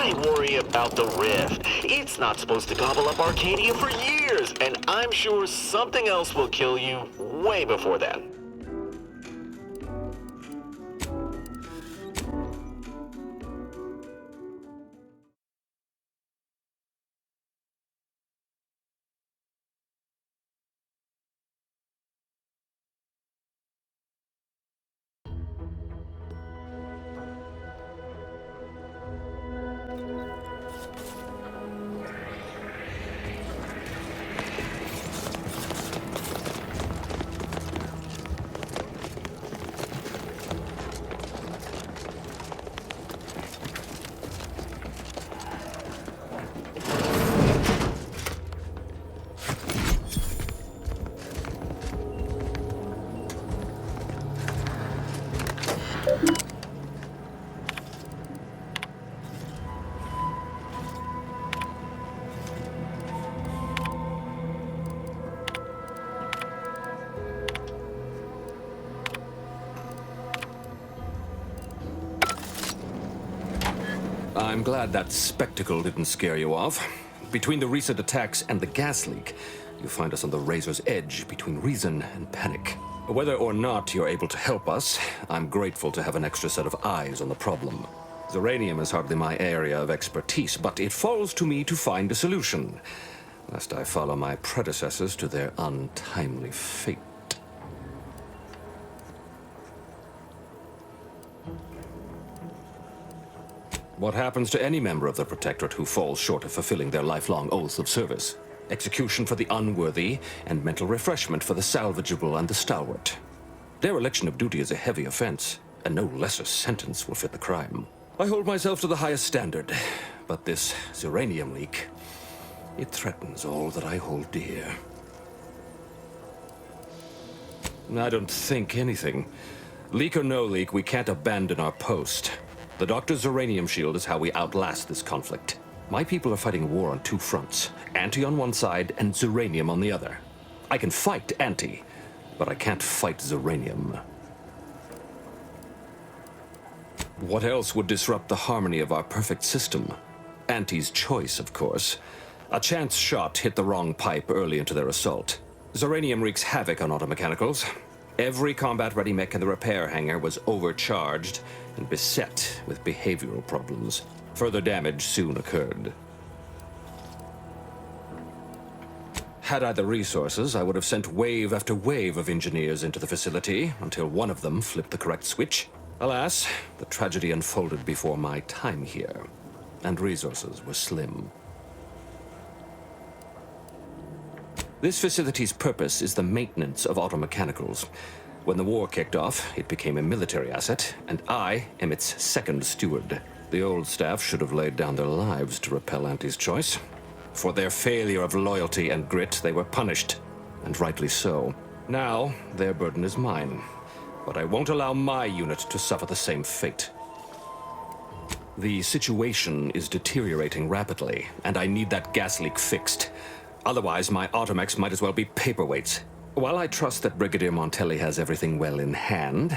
I worry about the Rift. It's not supposed to gobble up Arcadia for years, and I'm sure something else will kill you way before then. I'm glad that spectacle didn't scare you off. Between the recent attacks and the gas leak, you find us on the razor's edge between reason and panic. Whether or not you're able to help us, I'm grateful to have an extra set of eyes on the problem. Zeranium is hardly my area of expertise, but it falls to me to find a solution, lest I follow my predecessors to their untimely fate. What happens to any member of the Protectorate who falls short of fulfilling their lifelong oaths of service? Execution for the unworthy, and mental refreshment for the salvageable and the stalwart. Dereliction of duty is a heavy offense, and no lesser sentence will fit the crime. I hold myself to the highest standard, but this Zeranium leak, it threatens all that I hold dear. I don't think anything. Leak or no leak, we can't abandon our post. The Doctor's Zeranium shield is how we outlast this conflict. My people are fighting a war on two fronts, Anti on one side and Zeranium on the other. I can fight Anti, but I can't fight Zeranium. What else would disrupt the harmony of our perfect system? Anti's choice, of course. A chance shot hit the wrong pipe early into their assault. Zeranium wreaks havoc on automechanicals. Every combat-ready mech in the repair hangar was overcharged and beset with behavioral problems. Further damage soon occurred. Had I the resources, I would have sent wave after wave of engineers into the facility until one of them flipped the correct switch. Alas, the tragedy unfolded before my time here, and resources were slim. This facility's purpose is the maintenance of automechanicals. When the war kicked off, it became a military asset, and I am its second steward. The old staff should have laid down their lives to repel Anti's choice. For their failure of loyalty and grit, they were punished, and rightly so. Now, their burden is mine, but I won't allow my unit to suffer the same fate. The situation is deteriorating rapidly, and I need that gas leak fixed. Otherwise, my automechs might as well be paperweights. While I trust that Brigadier Montelli has everything well in hand,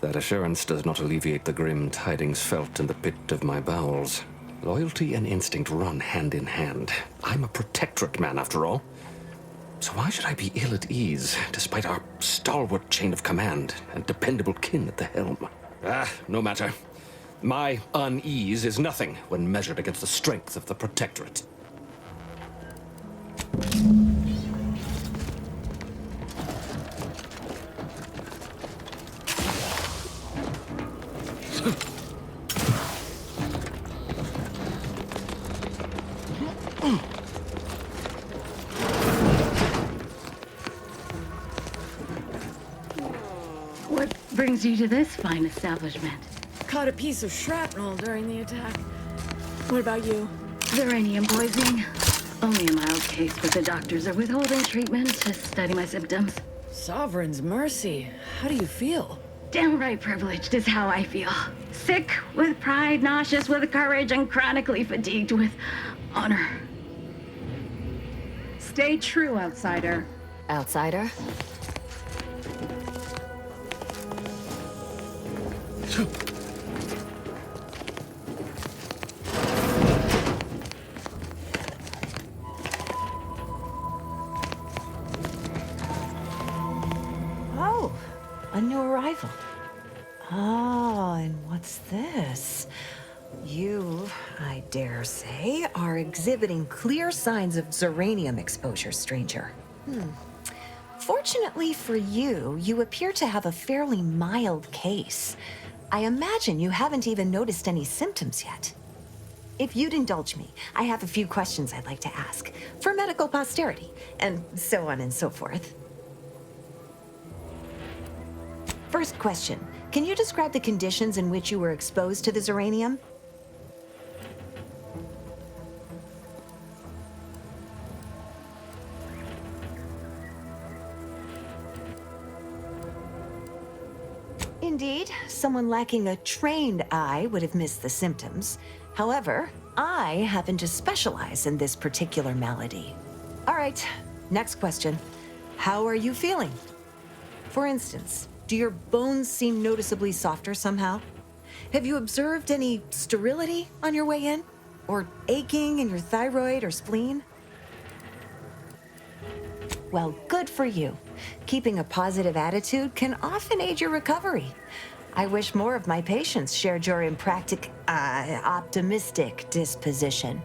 that assurance does not alleviate the grim tidings felt in the pit of my bowels. Loyalty and instinct run hand in hand. I'm a Protectorate man, after all. So why should I be ill at ease, despite our stalwart chain of command and dependable kin at the helm? No matter. My unease is nothing when measured against the strength of the Protectorate. What brings you to this fine establishment? Caught a piece of shrapnel during the attack. What about you? Zeranium poisoning. Only a mild case, but the doctors are withholding treatment to study my symptoms. Sovereign's mercy. How do you feel? Downright privileged is how I feel. Sick with pride, nauseous with courage, and chronically fatigued with honor. Stay true, outsider. Outsider? arrival. Oh, and what's this? You, I dare say, are exhibiting clear signs of Zeranium exposure, stranger. Fortunately for you, you appear to have a fairly mild case. I imagine you haven't even noticed any symptoms yet. If you'd indulge me, I have a few questions I'd like to ask, for medical posterity, and so on and so forth. First question, can you describe the conditions in which you were exposed to the Zeranium? Indeed, someone lacking a trained eye would have missed the symptoms. However, I happen to specialize in this particular malady. All right, next question. How are you feeling? For instance, do your bones seem noticeably softer somehow? Have you observed any sterility on your way in? Or aching in your thyroid or spleen? Well, good for you. Keeping a positive attitude can often aid your recovery. I wish more of my patients shared your optimistic disposition.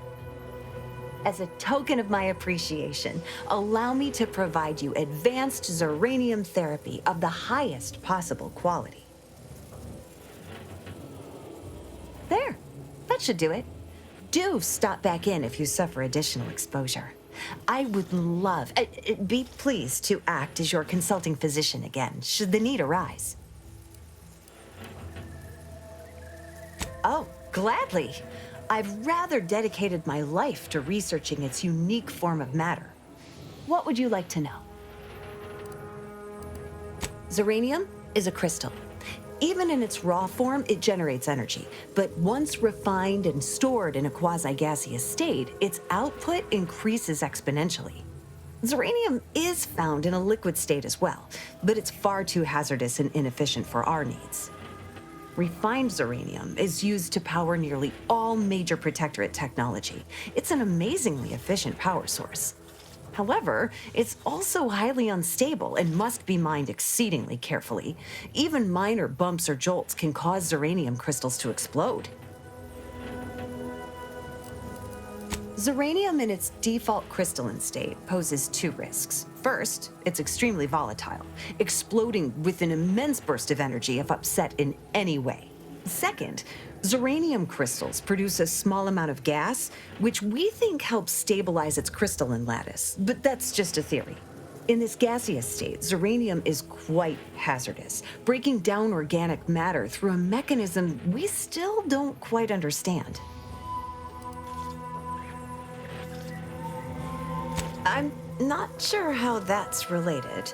As a token of my appreciation, allow me to provide you advanced Zeranium therapy of the highest possible quality. There, that should do it. Do stop back in if you suffer additional exposure. I would love, be pleased to act as your consulting physician again, should the need arise. Oh, gladly. I've rather dedicated my life to researching its unique form of matter. What would you like to know? Zeranium is a crystal. Even in its raw form, it generates energy. But once refined and stored in a quasi-gaseous state, its output increases exponentially. Zeranium is found in a liquid state as well, but it's far too hazardous and inefficient for our needs. Refined Zeranium is used to power nearly all major Protectorate technology. It's an amazingly efficient power source. However, it's also highly unstable and must be mined exceedingly carefully. Even minor bumps or jolts can cause Zeranium crystals to explode. Zeranium in its default crystalline state poses two risks. First, it's extremely volatile, exploding with an immense burst of energy if upset in any way. Second, Zeranium crystals produce a small amount of gas, which we think helps stabilize its crystalline lattice, but that's just a theory. In this gaseous state, Zeranium is quite hazardous, breaking down organic matter through a mechanism we still don't quite understand. I'm not sure how that's related,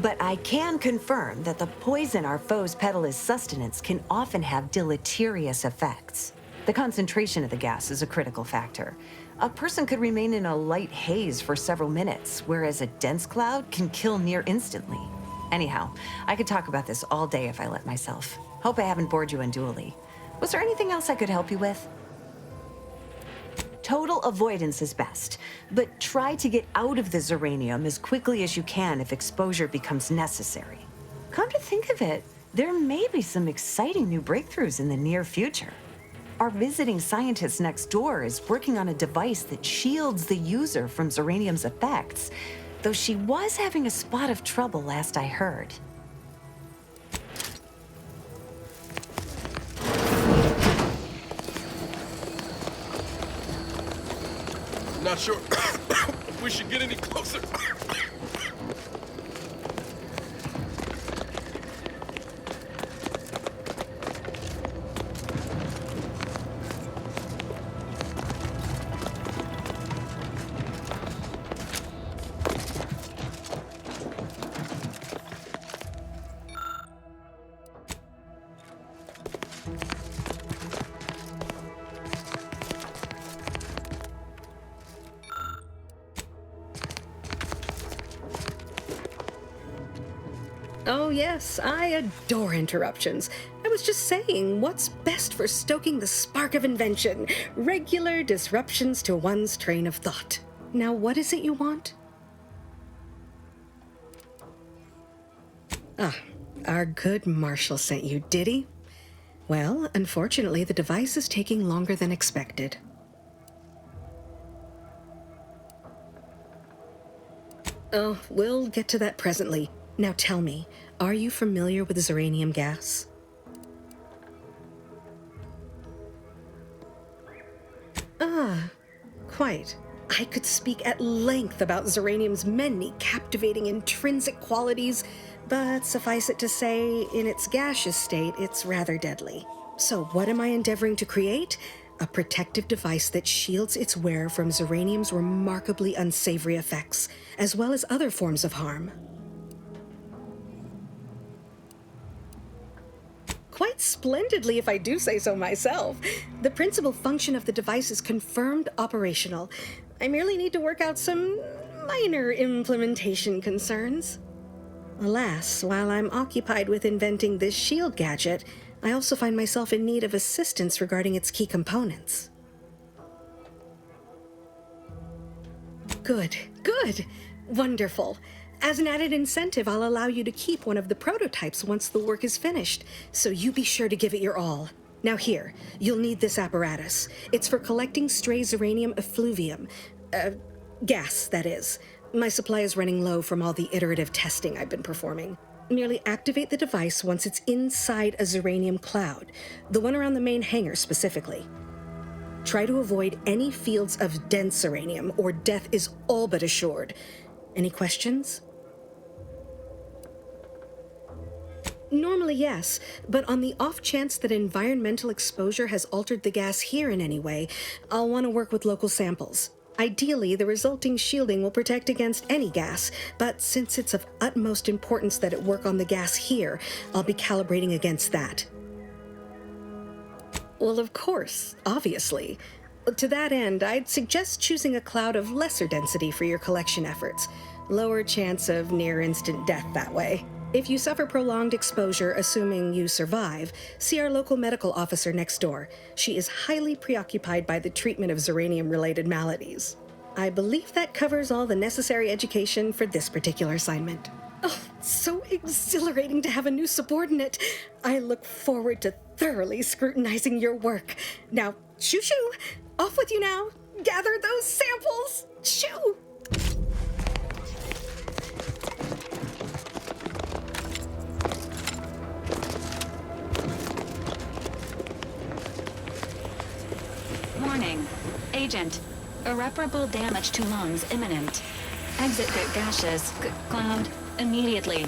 but I can confirm that the poison our foes peddle as sustenance can often have deleterious effects. The concentration of the gas is a critical factor. A person could remain in a light haze for several minutes, whereas a dense cloud can kill near instantly. Anyhow, I could talk about this all day if I let myself. Hope I haven't bored you unduly. Was there anything else I could help you with? Total avoidance is best, but try to get out of the Zeranium as quickly as you can if exposure becomes necessary. Come to think of it, there may be some exciting new breakthroughs in the near future. Our visiting scientist next door is working on a device that shields the user from Zeranium's effects, though she was having a spot of trouble last I heard. Not sure if we should get any closer. Oh yes, I adore interruptions. I was just saying, what's best for stoking the spark of invention? Regular disruptions to one's train of thought. Now what is it you want? Ah, Our good Marshal sent you, did he? Well, unfortunately, the device is taking longer than expected. Oh, we'll get to that presently. Now tell me, are you familiar with Zeranium gas? Quite. I could speak at length about Zeranium's many captivating intrinsic qualities, but suffice it to say, in its gaseous state, it's rather deadly. So what am I endeavoring to create? A protective device that shields its wearer from Zeranium's remarkably unsavory effects, as well as other forms of harm. Quite splendidly, if I do say so myself. The principal function of the device is confirmed operational. I merely need to work out some minor implementation concerns. Alas, while I'm occupied with inventing this shield gadget, I also find myself in need of assistance regarding its key components. Good. Wonderful. As an added incentive, I'll allow you to keep one of the prototypes once the work is finished, so you be sure to give it your all. Now here, you'll need this apparatus. It's for collecting stray Zeranium effluvium. Gas, that is. My supply is running low from all the iterative testing I've been performing. Merely activate the device once it's inside a Zeranium cloud, the one around the main hangar specifically. Try to avoid any fields of dense Zeranium, or death is all but assured. Any questions? Normally, yes, but on the off chance that environmental exposure has altered the gas here in any way, I'll want to work with local samples. Ideally, the resulting shielding will protect against any gas, but since it's of utmost importance that it work on the gas here, I'll be calibrating against that. Well, of course, obviously. To that end, I'd suggest choosing a cloud of lesser density for your collection efforts. Lower chance of near-instant death that way. If you suffer prolonged exposure, assuming you survive, see our local medical officer next door. She is highly preoccupied by the treatment of Zeranium-related maladies. I believe that covers all the necessary education for this particular assignment. Oh, so exhilarating to have a new subordinate. I look forward to thoroughly scrutinizing your work. Now, shoo-shoo! Off with you now! Gather those samples! Shoo! Warning. Agent. Irreparable damage to lungs imminent. Exit gaseous cloud immediately.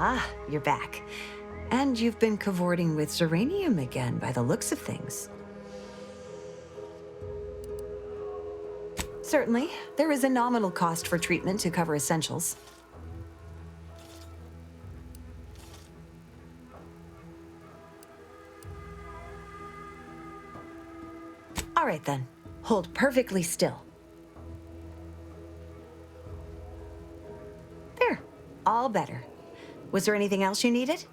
Ah, you're back. And you've been cavorting with Zeranium again, by the looks of things. Certainly, there is a nominal cost for treatment to cover essentials. All right then, hold perfectly still. There, all better. Was there anything else you needed?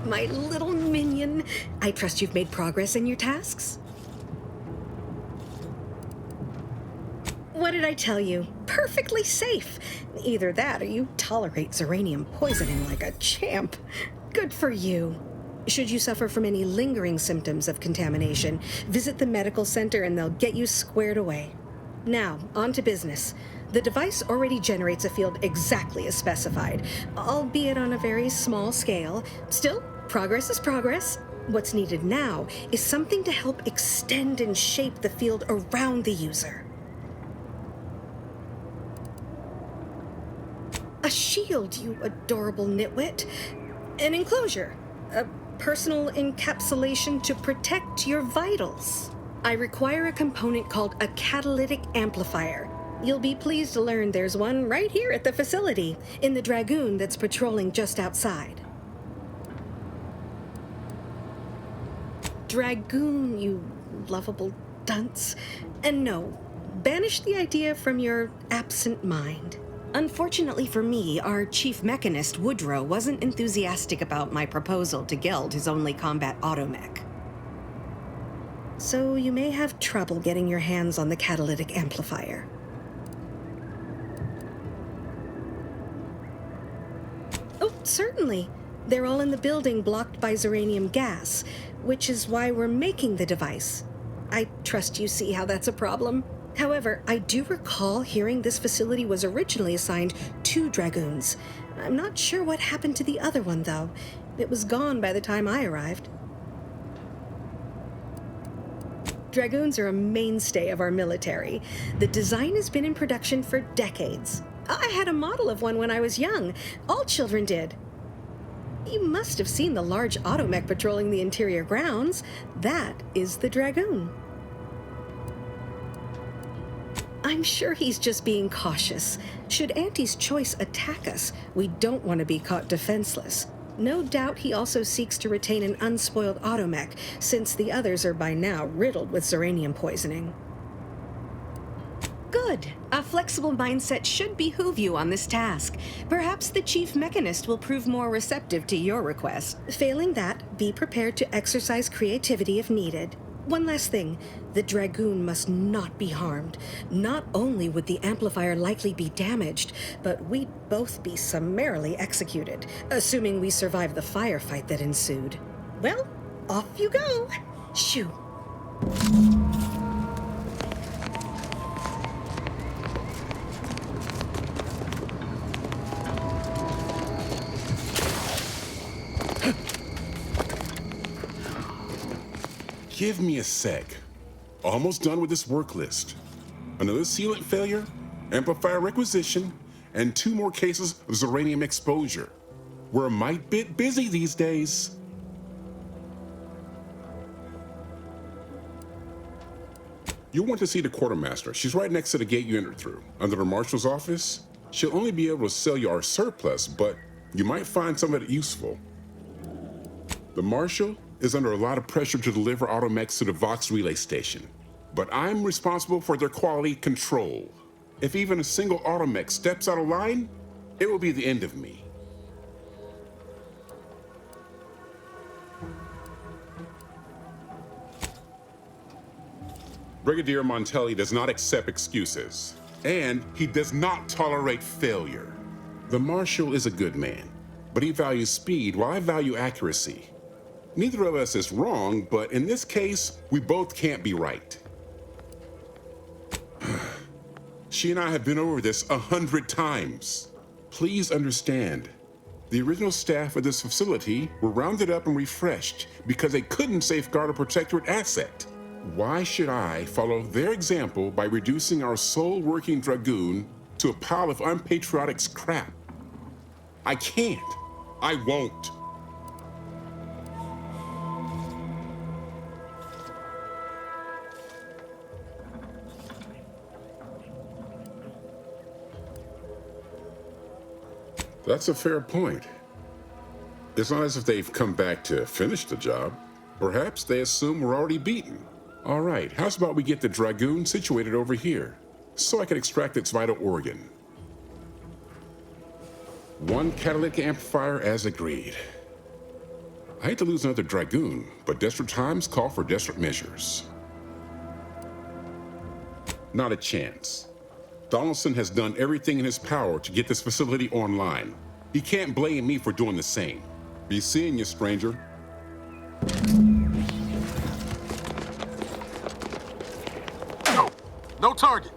My little minion. I trust you've made progress in your tasks? did I tell you? Perfectly safe. Either that or you tolerate Zeranium poisoning like a champ. Good for you. Should you suffer from any lingering symptoms of contamination, visit the medical center and they'll get you squared away. Now, on to business. The device already generates a field exactly as specified, albeit on a very small scale. Still, progress is progress. What's needed now is something to help extend and shape the field around the user. A shield, you adorable nitwit. An enclosure. A personal encapsulation to protect your vitals. I require a component called a catalytic amplifier. You'll be pleased to learn there's one right here at the facility, in the Dragoon that's patrolling just outside. Dragoon, you lovable dunce. And no, banish the idea from your absent mind. Unfortunately for me, our chief mechanist, Woodrow, wasn't enthusiastic about my proposal to Geld his only combat automech. So you may have trouble getting your hands on the catalytic amplifier. Oh, certainly. They're all in the building blocked by Zeranium gas, which is why we're making the device. I trust you see how that's a problem. However, I do recall hearing this facility was originally assigned 2 Dragoons. I'm not sure what happened to the other one, though. It was gone by the time I arrived. Dragoons are a mainstay of our military. The design has been in production for decades. I had a model of one when I was young. All children did. You must have seen the large automech patrolling the interior grounds. That is the Dragoon. I'm sure he's just being cautious. Should Auntie's choice attack us, we don't want to be caught defenseless. No doubt he also seeks to retain an unspoiled automech, since the others are by now riddled with Zeranium poisoning. Good. A flexible mindset should behoove you on this task. Perhaps the chief mechanist will prove more receptive to your request. Failing that, be prepared to exercise creativity if needed. One last thing. The Dragoon must not be harmed. Not only would the amplifier likely be damaged, but we'd both be summarily executed, assuming we survive the firefight that ensued. Well, off you go. Shoo. Give me a sec. Almost done with this work list. Another sealant failure, amplifier requisition, and 2 more cases of Zeranium exposure. We're a mite bit busy these days. You'll want to see the quartermaster. She's right next to the gate you entered through. Under the marshal's office, she'll only be able to sell you our surplus, but you might find some of it useful. The marshal is under a lot of pressure to deliver automechs to the Vox relay station, but I'm responsible for their quality control. If even a single automech steps out of line, it will be the end of me. Brigadier Montelli does not accept excuses, and he does not tolerate failure. The Marshal is a good man, but he values speed while I value accuracy. Neither of us is wrong, but in this case, we both can't be right. She and I have been over this 100 times. Please understand, the original staff of this facility were rounded up and refreshed because they couldn't safeguard a protectorate asset. Why should I follow their example by reducing our sole working Dragoon to a pile of unpatriotic scrap? I can't. I won't. That's a fair point. It's not as if they've come back to finish the job. Perhaps they assume we're already beaten. All right, how's about we get the Dragoon situated over here, so I can extract its vital organ? 1 catalytic amplifier as agreed. I hate to lose another Dragoon, but desperate times call for desperate measures. Not a chance. Donaldson has done everything in his power to get this facility online. He can't blame me for doing the same. Be seeing you, stranger. No target.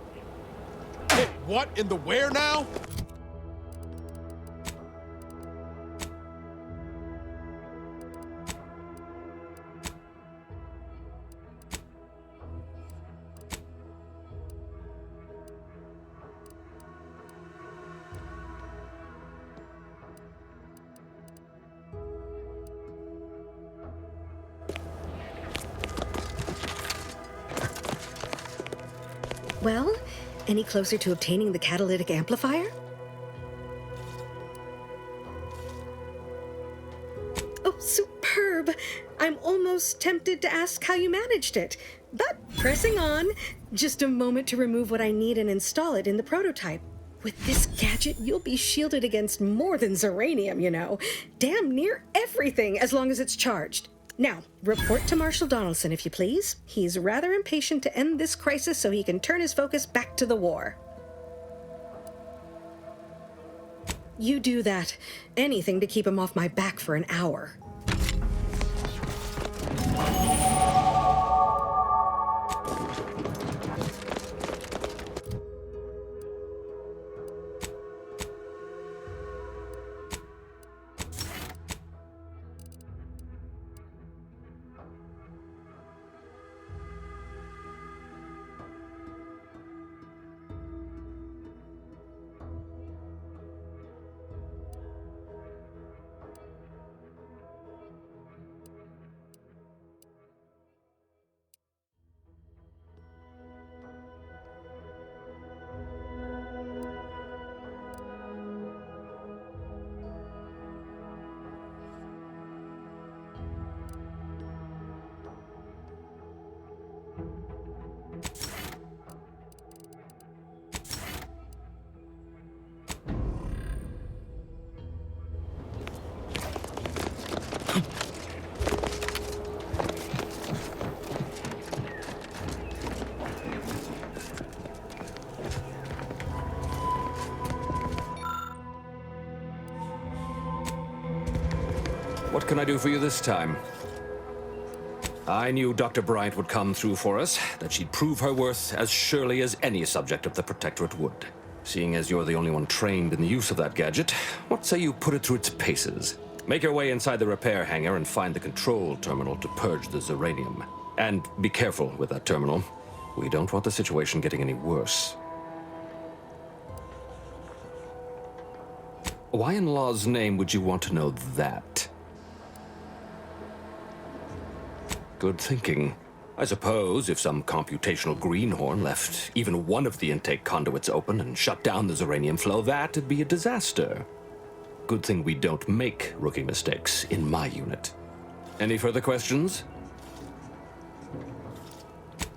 Hey, what in the where now? Well, any closer to obtaining the catalytic amplifier? Oh, superb! I'm almost tempted to ask how you managed it. But pressing on, just a moment to remove what I need and install it in the prototype. With this gadget, you'll be shielded against more than Zeranium, you know. Damn near everything, as long as it's charged. Now, report to Marshal Donaldson, if you please. He's rather impatient to end this crisis so he can turn his focus back to the war. You do that. Anything to keep him off my back for an hour. What can I do for you this time? I knew Dr. Bryant would come through for us, that she'd prove her worth as surely as any subject of the Protectorate would. Seeing as you're the only one trained in the use of that gadget, what say you put it through its paces? Make your way inside the repair hangar and find the control terminal to purge the Zeranium. And be careful with that terminal. We don't want the situation getting any worse. Why in law's name would you want to know that? Good thinking. I suppose if some computational greenhorn left even one of the intake conduits open and shut down the Zeranium flow, that'd be a disaster. Good thing we don't make rookie mistakes in my unit. Any further questions?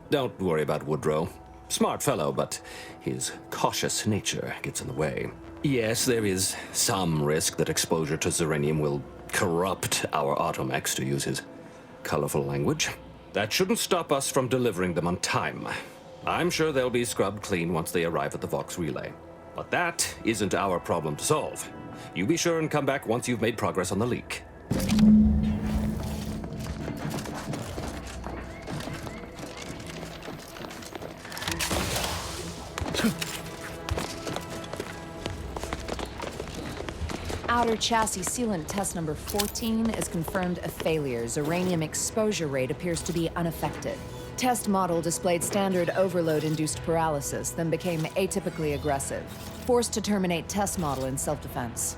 Don't worry about Woodrow. Smart fellow, but his cautious nature gets in the way. Yes, there is some risk that exposure to Zeranium will corrupt our automechs, to use his colorful language. That shouldn't stop us from delivering them on time. I'm sure they'll be scrubbed clean once they arrive at the Vox relay. But that isn't our problem to solve. You be sure and come back once you've made progress on the leak. Outer chassis sealant test number 14 is confirmed a failure. Zeranium exposure rate appears to be unaffected. Test model displayed standard overload-induced paralysis, then became atypically aggressive. Forced to terminate test model in self-defense.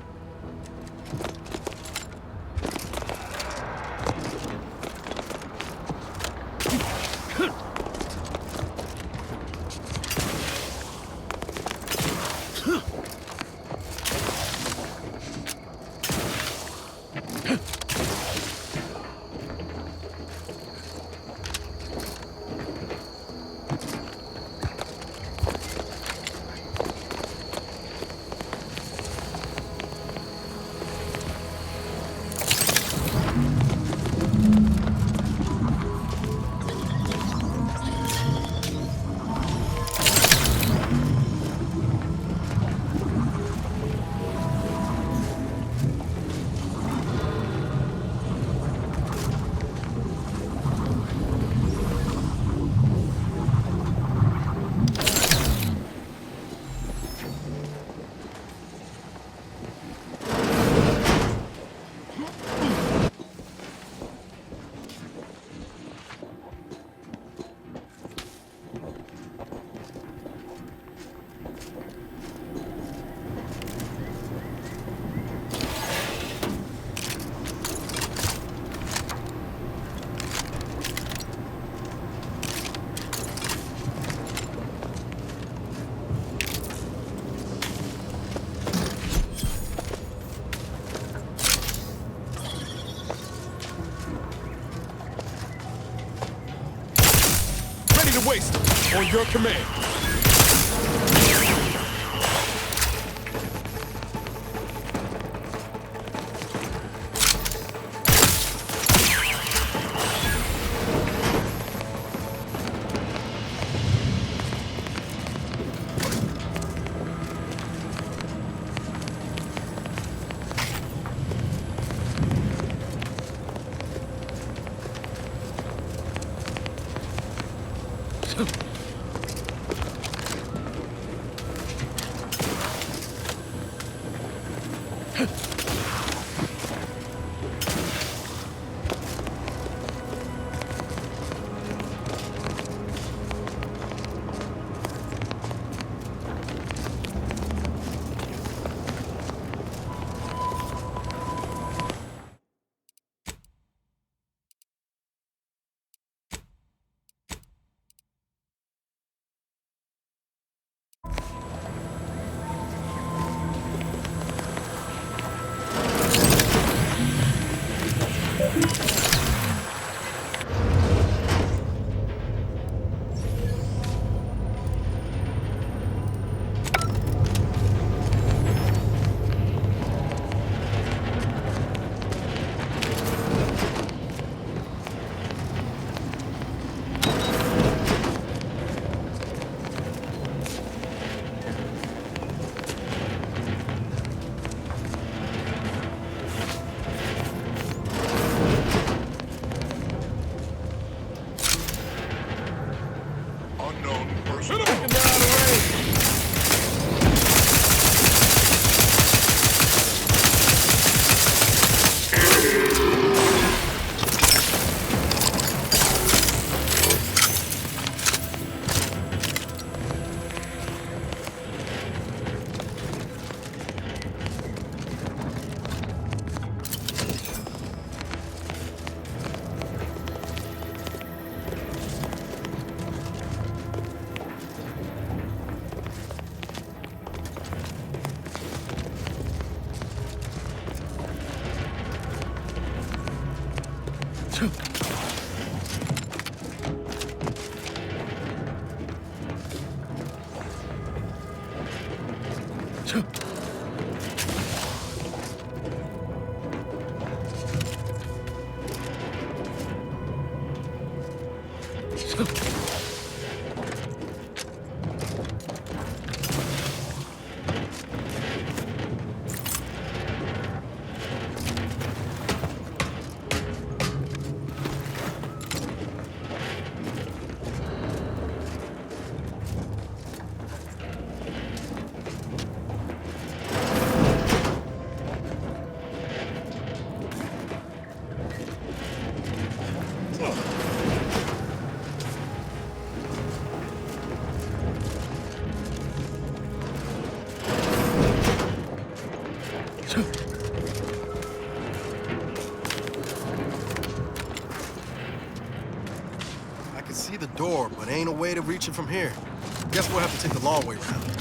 On your command. Door, but ain't a way to reach it from here. Guess we'll have to take the long way around.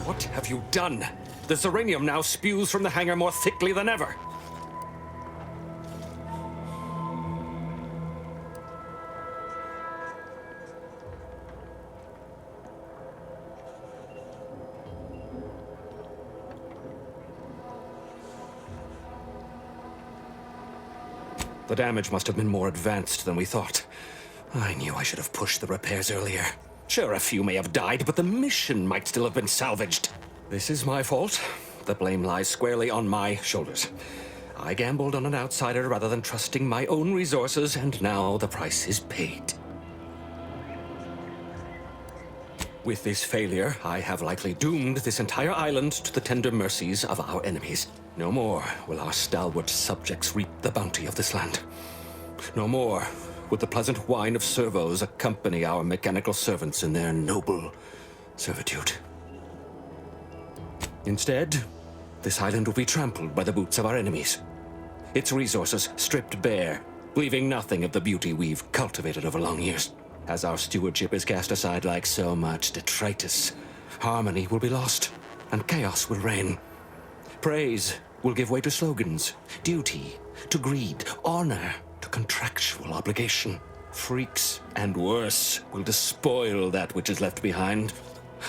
What have you done? The Zeranium now spews from the hangar more thickly than ever. The damage must have been more advanced than we thought. I knew I should have pushed the repairs earlier. Sure, a few may have died, but the mission might still have been salvaged. This is my fault. The blame lies squarely on my shoulders. I gambled on an outsider rather than trusting my own resources, and now the price is paid. With this failure, I have likely doomed this entire island to the tender mercies of our enemies. No more will our stalwart subjects reap the bounty of this land. No more would the pleasant wine of servos accompany our mechanical servants in their noble servitude. Instead, this island will be trampled by the boots of our enemies. Its resources stripped bare, leaving nothing of the beauty we've cultivated over long years. As our stewardship is cast aside like so much detritus, harmony will be lost, and chaos will reign. Praise will give way to slogans, duty to greed, honor to contractual obligation. Freaks and worse will despoil that which is left behind,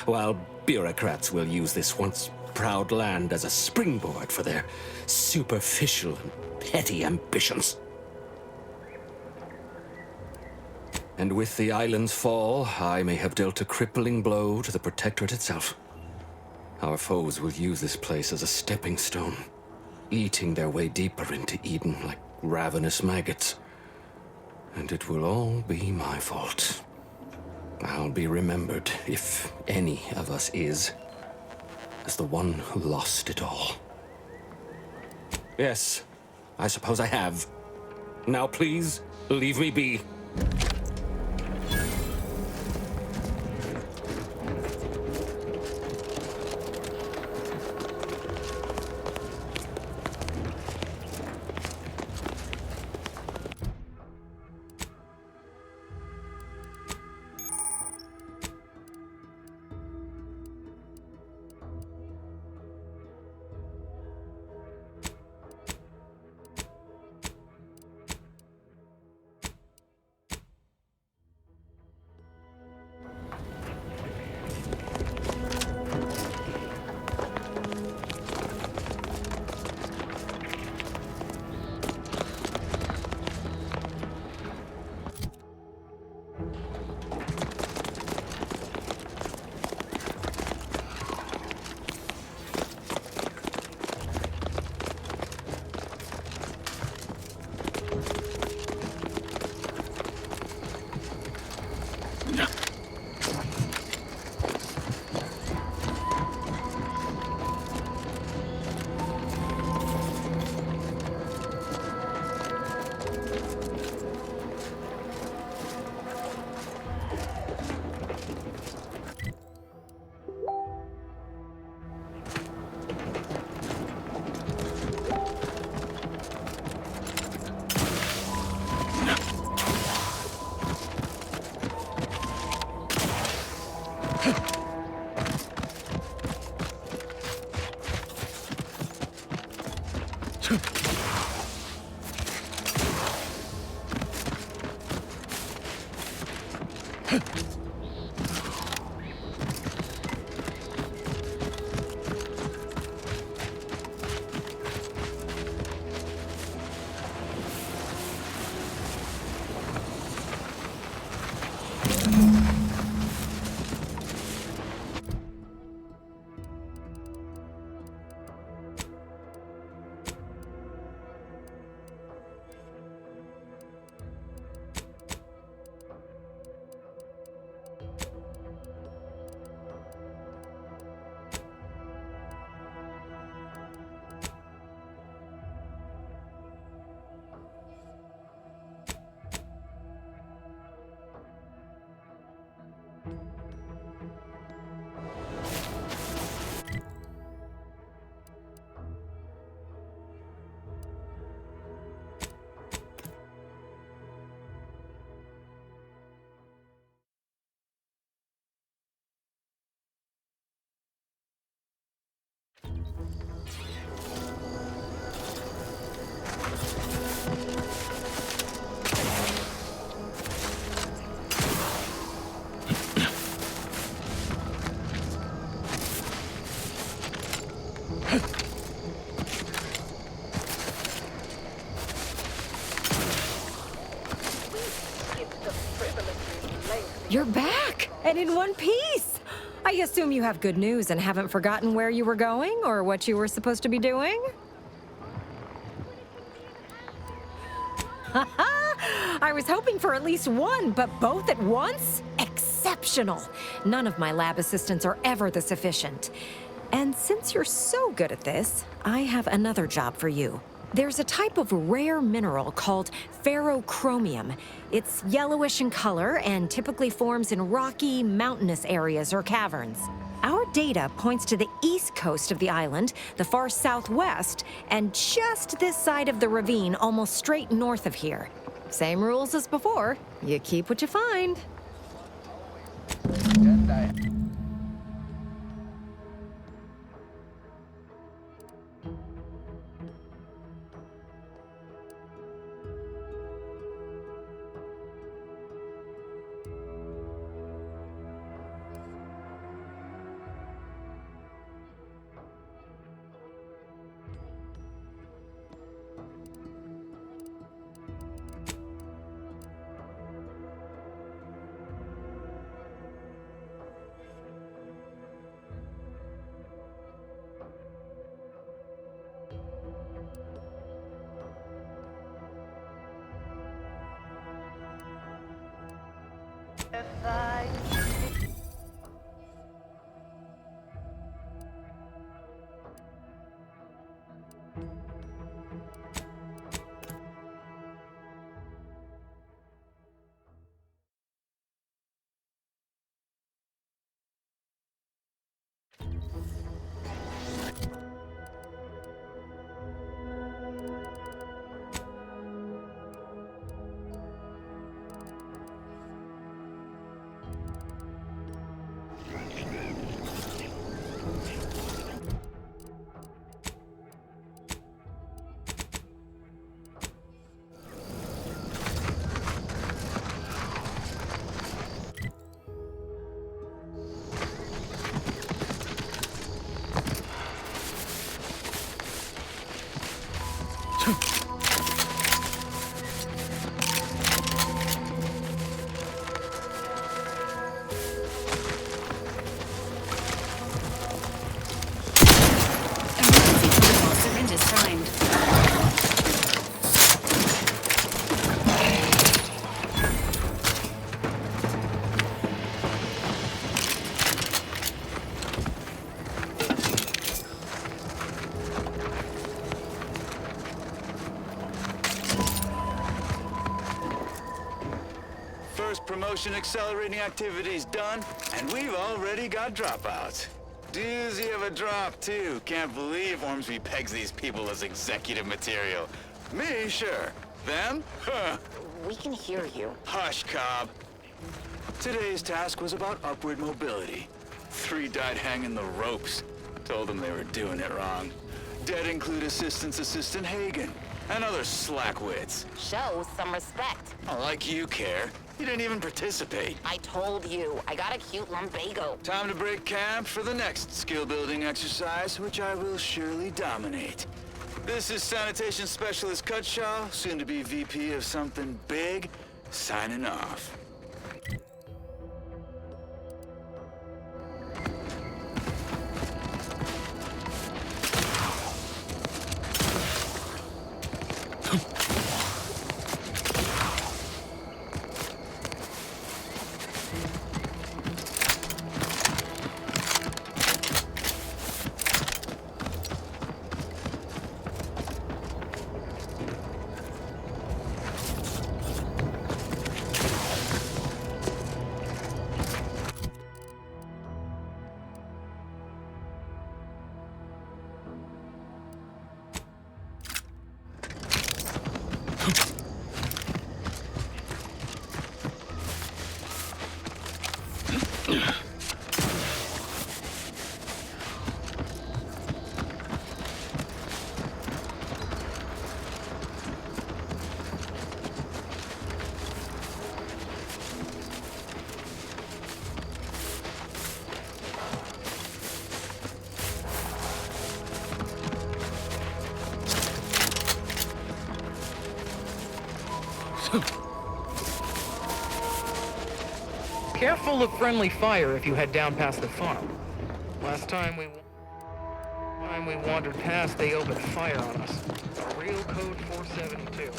while bureaucrats will use this once proud land as a springboard for their superficial and petty ambitions. And with the island's fall, I may have dealt a crippling blow to the Protectorate itself. Our foes will use this place as a stepping stone, eating their way deeper into Eden like ravenous maggots. And it will all be my fault. I'll be remembered, if any of us is, as the one who lost it all. Yes, I suppose I have. Now please, leave me be. You're back, and in one piece! I assume you have good news and haven't forgotten where you were going or what you were supposed to be doing? I was hoping for at least one, but both at once? Exceptional! None of my lab assistants are ever this efficient. And since you're so good at this, I have another job for you. There's a type of rare mineral called ferrochromium. It's yellowish in color and typically forms in rocky, mountainous areas or caverns. Our data points to the east coast of the island, the far southwest, and just this side of the ravine, almost straight north of here. Same rules as before. You keep what you find. Promotion accelerating activities done, and we've already got dropouts. Doozy of a drop, too. Can't believe Ormsby pegs these people as executive material. Me, sure. Them? Huh. We can hear you. Hush, Cobb. Today's task was about upward mobility. 3 died hanging the ropes. Told them they were doing it wrong. Dead include Assistant Hagen and other slackwits. Show some respect. Oh, like you care. You didn't even participate. I told you, I got a cute lumbago. Time to break camp for the next skill-building exercise, which I will surely dominate. This is Sanitation Specialist Cutshaw, soon to be VP of something big, signing off. Careful of friendly fire if you head down past the farm. Last time we wandered past, they opened fire on us. A real code 472.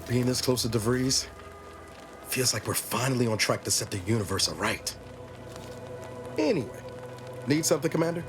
Being this close to DeVries feels like we're finally on track to set the universe aright. Anyway, need something, Commander?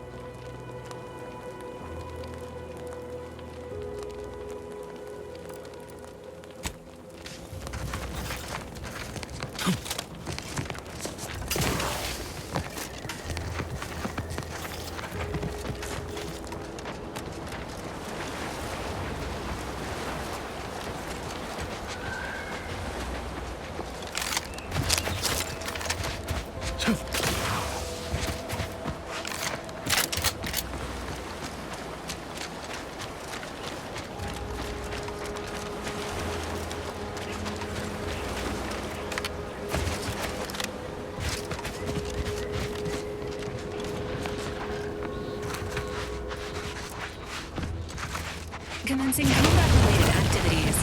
Commencing combat-related activities.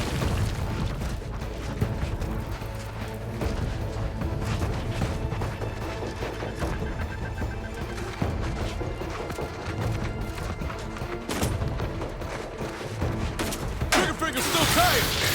Trigger finger's still tight!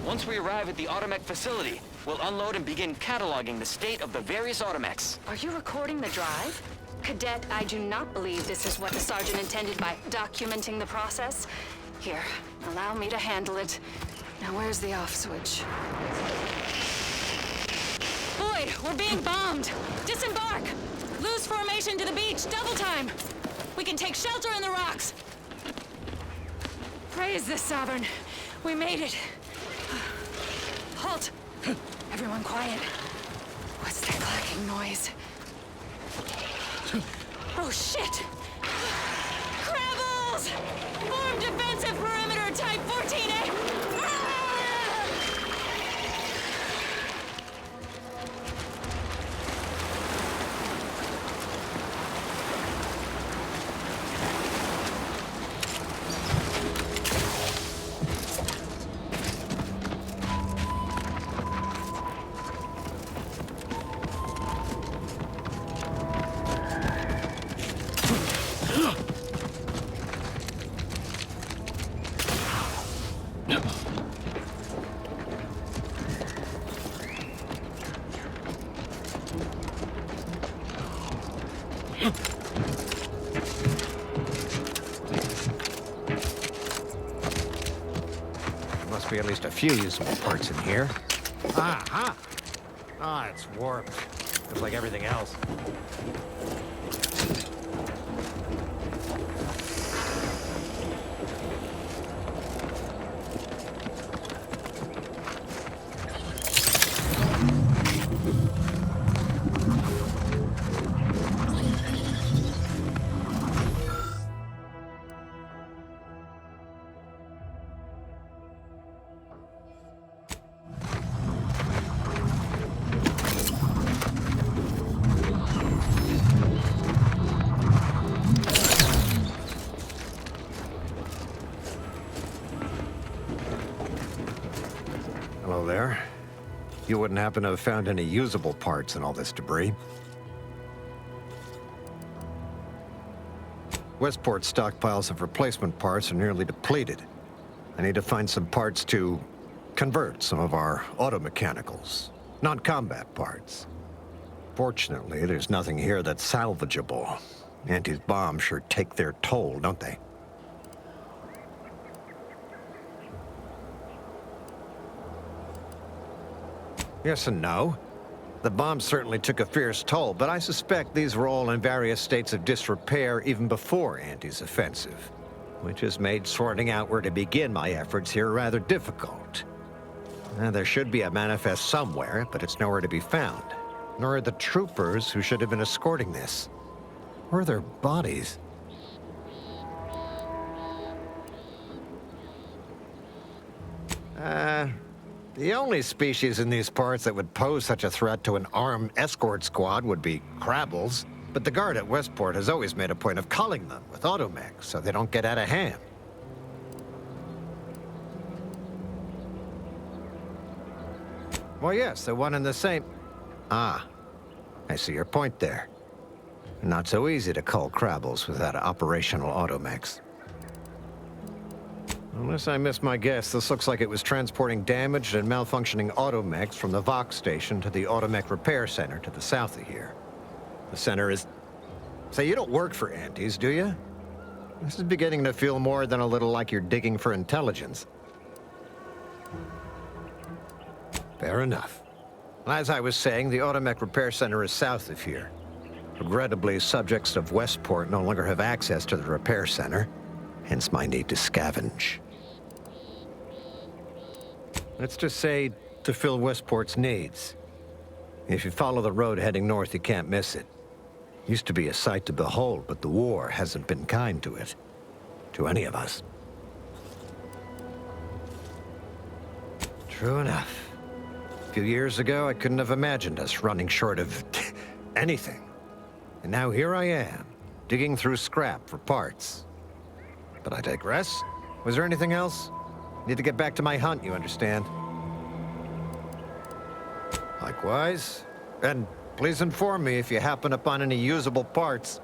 Once we arrive at the Automech facility, we'll unload and begin cataloging the state of the various Automechs. Are you recording the drive? Cadet, I do not believe this is what the Sergeant intended by documenting the process. Here, allow me to handle it. Now where's the off switch? Boyd, we're being bombed! Disembark! Lose formation to the beach, double time! We can take shelter in the rocks! Praise the Sovereign. We made it. Halt! Everyone quiet. What's that clacking noise? Oh, shit! Crabbles! Form defensive perimeter type 14A! Must be at least a few usable parts in here. Ah, it's warped. Just like everything else. Hello there. You wouldn't happen to have found any usable parts in all this debris? Westport's stockpiles of replacement parts are nearly depleted. I need to find some parts to convert some of our automechanicals, non-combat parts. Fortunately, there's nothing here that's salvageable. Auntie's bombs sure take their toll, don't they? Yes and no. The bombs certainly took a fierce toll, but I suspect these were all in various states of disrepair even before Auntie's offensive, which has made sorting out where to begin my efforts here rather difficult. There should be a manifest somewhere, but it's nowhere to be found. Nor are the troopers who should have been escorting this. Where are their bodies? The only species in these parts that would pose such a threat to an armed escort squad would be Crabbles. But the guard at Westport has always made a point of culling them with automechs so they don't get out of hand. Well, yes, they're one and the same. Ah, I see your point there. Not so easy to cull Crabbles without operational automechs. Unless I missed my guess, this looks like it was transporting damaged and malfunctioning automechs from the Vox station to the Automech Repair Center to the south of here. The center is... Say, you don't work for Auntie's, do you? This is beginning to feel more than a little like you're digging for intelligence. Fair enough. As I was saying, the Automech Repair Center is south of here. Regrettably, subjects of Westport no longer have access to the repair center, hence my need to scavenge. Let's just say to fill Westport's needs. If you follow the road heading north, you can't miss it. Used to be a sight to behold, but the war hasn't been kind to it. To any of us. True enough. A few years ago, I couldn't have imagined us running short of anything. And now here I am, digging through scrap for parts. But I digress. Was there anything else? Need to get back to my hunt, you understand. Likewise. And please inform me if you happen upon any usable parts.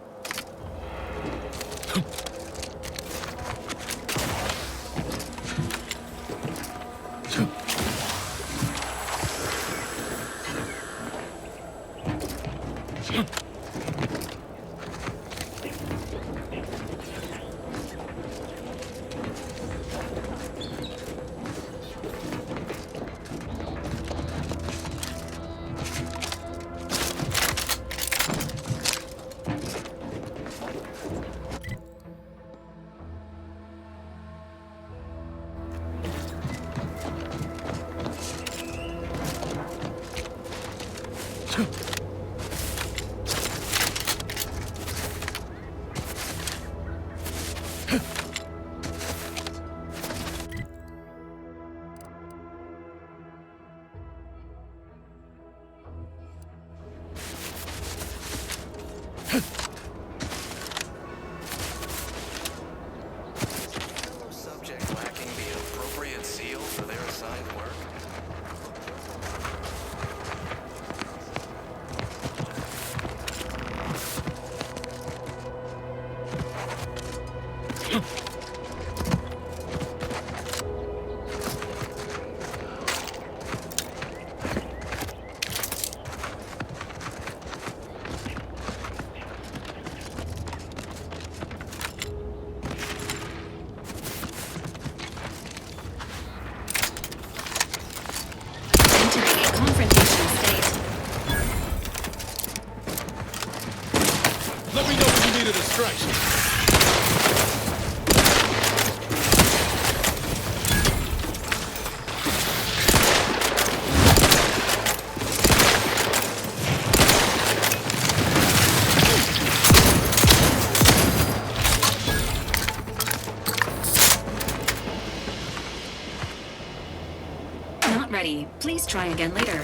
Let me know if you need a distraction. Not ready. Please try again later.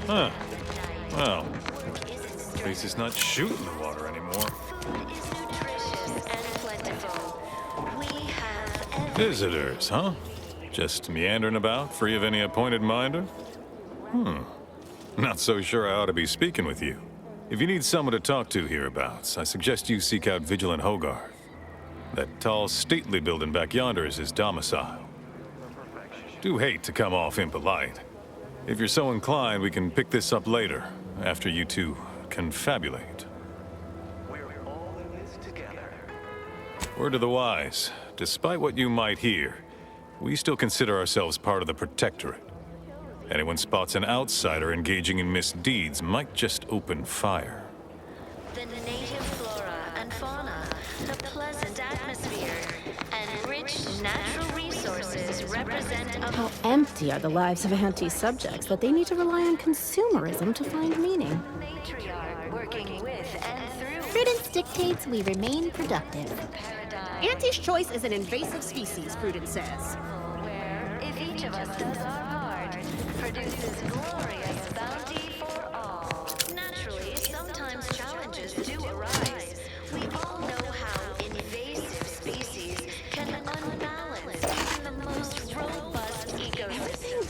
Huh. Well, at least it's not shooting the water anymore. Visitors, huh? Just meandering about, free of any appointed minder? Not so sure I ought to be speaking with you. If you need someone to talk to hereabouts, I suggest you seek out Vigilant Hogarth. That tall, stately building back yonder is his domicile. Do hate to come off impolite. If you're so inclined, we can pick this up later, after you two confabulate. Word to the wise, despite what you might hear, we still consider ourselves part of the Protectorate. Anyone spots an outsider engaging in misdeeds might just open fire. The native flora and fauna, the pleasant atmosphere, and rich natural resources represent a... How empty are the lives of anti-subjects that they need to rely on consumerism to find meaning? Matriarch working with and through... Prudence dictates we remain productive. Anti's choice is an invasive species, Prudence says. Where, if each of us does our part, produces glorious bounty for all. Naturally, sometimes challenges do arise. We all know how invasive species can unbalance even the most robust ecosystem.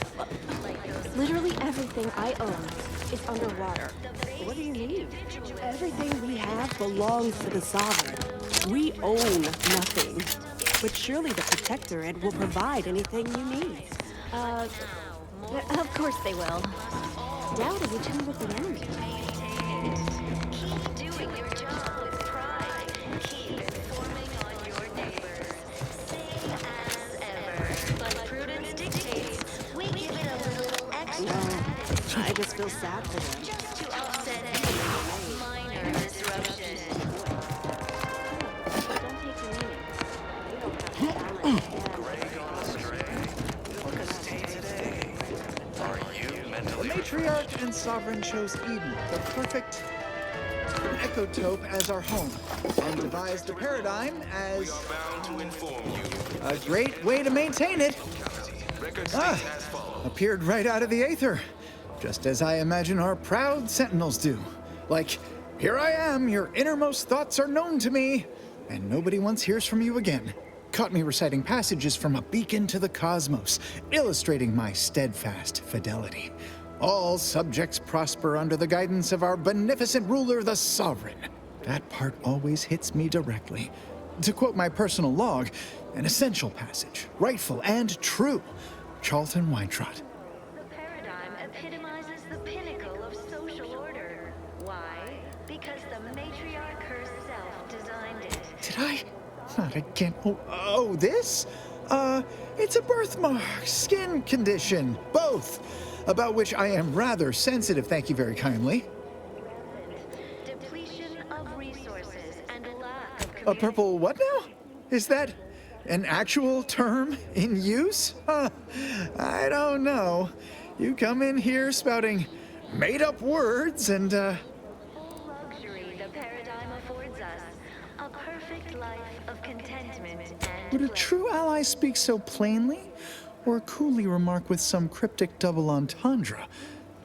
Literally everything I own is underwater. What do you mean? Everything we have belongs to the Sovereign. We own nothing. But surely the Protectorate will provide anything you need. Of course they will. Doubt it would turn with the enemy. Keep doing your job with pride. Keep informing on your neighbors. Same as ever. But Prudence dictates we give it a little extra. I just feel sad for them. Just to offset any minor disruption. The Matriarch and Sovereign chose Eden, the perfect ecotope, as our home, and devised a paradigm as a great way to maintain it. Appeared right out of the Aether, just as I imagine our proud Sentinels do. Like, here I am, your innermost thoughts are known to me, and nobody once hears from you again. Caught me reciting passages from a beacon to the cosmos, illustrating my steadfast fidelity. All subjects prosper under the guidance of our beneficent ruler, the Sovereign. That part always hits me directly. To quote my personal log, an essential passage, rightful and true. Charlton Weintraut. because the matriarch herself designed it. Did I? Not again. Oh, this? It's a birthmark, skin condition, both, about which I am rather sensitive, thank you very kindly. Depletion of resources and lack of A purple what now? Is that an actual term in use? I don't know. You come in here spouting made-up words and, luxury the paradigm affords us. A perfect life of contentment and Would a true ally speak so plainly, or coolly remark with some cryptic double entendre?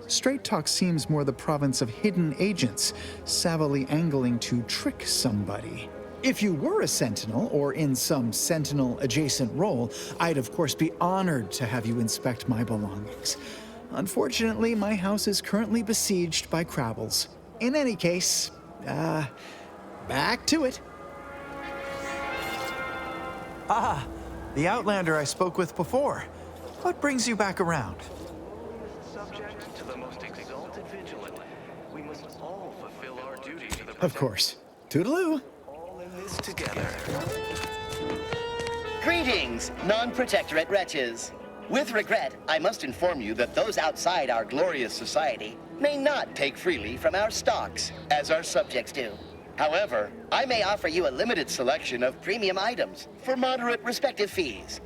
Straight talk seems more the province of hidden agents, savvily angling to trick somebody. If you were a Sentinel, or in some Sentinel-adjacent role, I'd of course be honored to have you inspect my belongings. Unfortunately, my house is currently besieged by Crabbles. In any case, back to it. Ah, the Outlander I spoke with before. What brings you back around? Subject to the most exalted vigilant, we must all fulfill our duty to the Of course. Toodaloo. all in this together. Greetings, non-protectorate wretches. With regret, I must inform you that those outside our glorious society may not take freely from our stocks, as our subjects do. However, I may offer you a limited selection of premium items for moderate respective fees.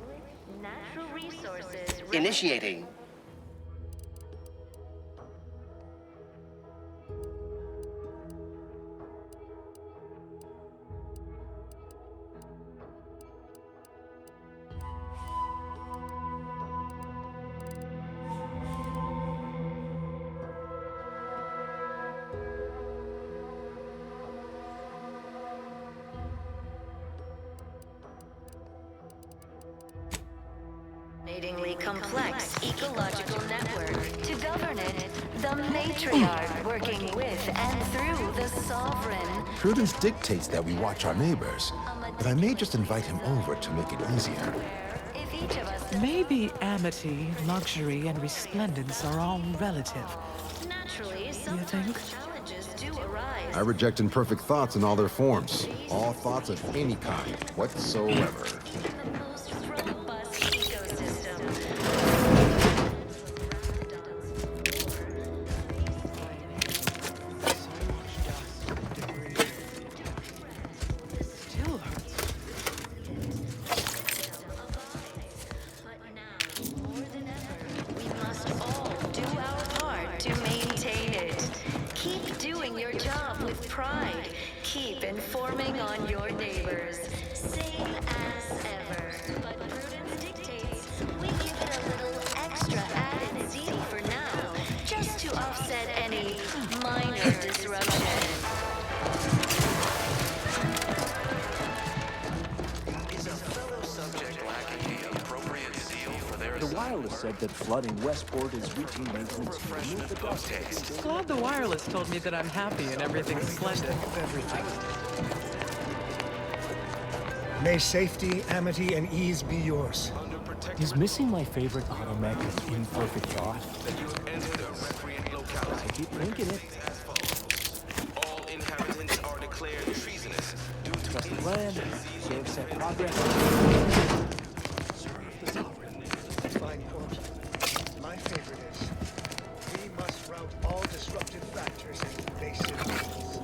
natural resources. Initiating. Fascinatingly complex ecological network. To govern it, the matriarch working with and through the sovereign. Prudence dictates that we watch our neighbors, but I may just invite him over to make it easier. If each of us Maybe amity, luxury, and resplendence are all relative. naturally, sometimes challenges do arise. I reject imperfect thoughts in all their forms. All thoughts of any kind, whatsoever. Most robust ecosystem. Still hurts. But now, more than ever, we must all do our part to maintain it. Keep doing your job with pride. Keep informing on your neighbors. Same as ever. But prudence dictates we give it a little extra added zeal for now, just to offset any minor disruption. Is a fellow subject lacking the appropriate zeal for their The wireless said that flooding Westport is routine maintenance to remove the dust. Glad the wireless told me that I'm happy and everything's splendid. May safety, amity, and ease be yours. Is missing my favorite automech an imperfect thought? I keep thinking it. All inhabitants are declared treasonous due to Trust the land, serve set progress. Fine course. My favorite is, we must rout all disruptive factors and invasive means.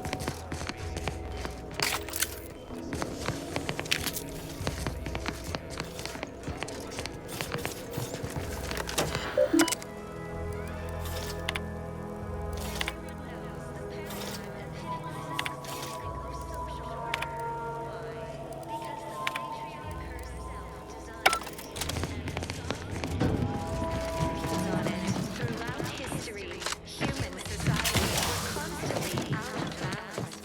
Throughout history, human society were constantly out of balance.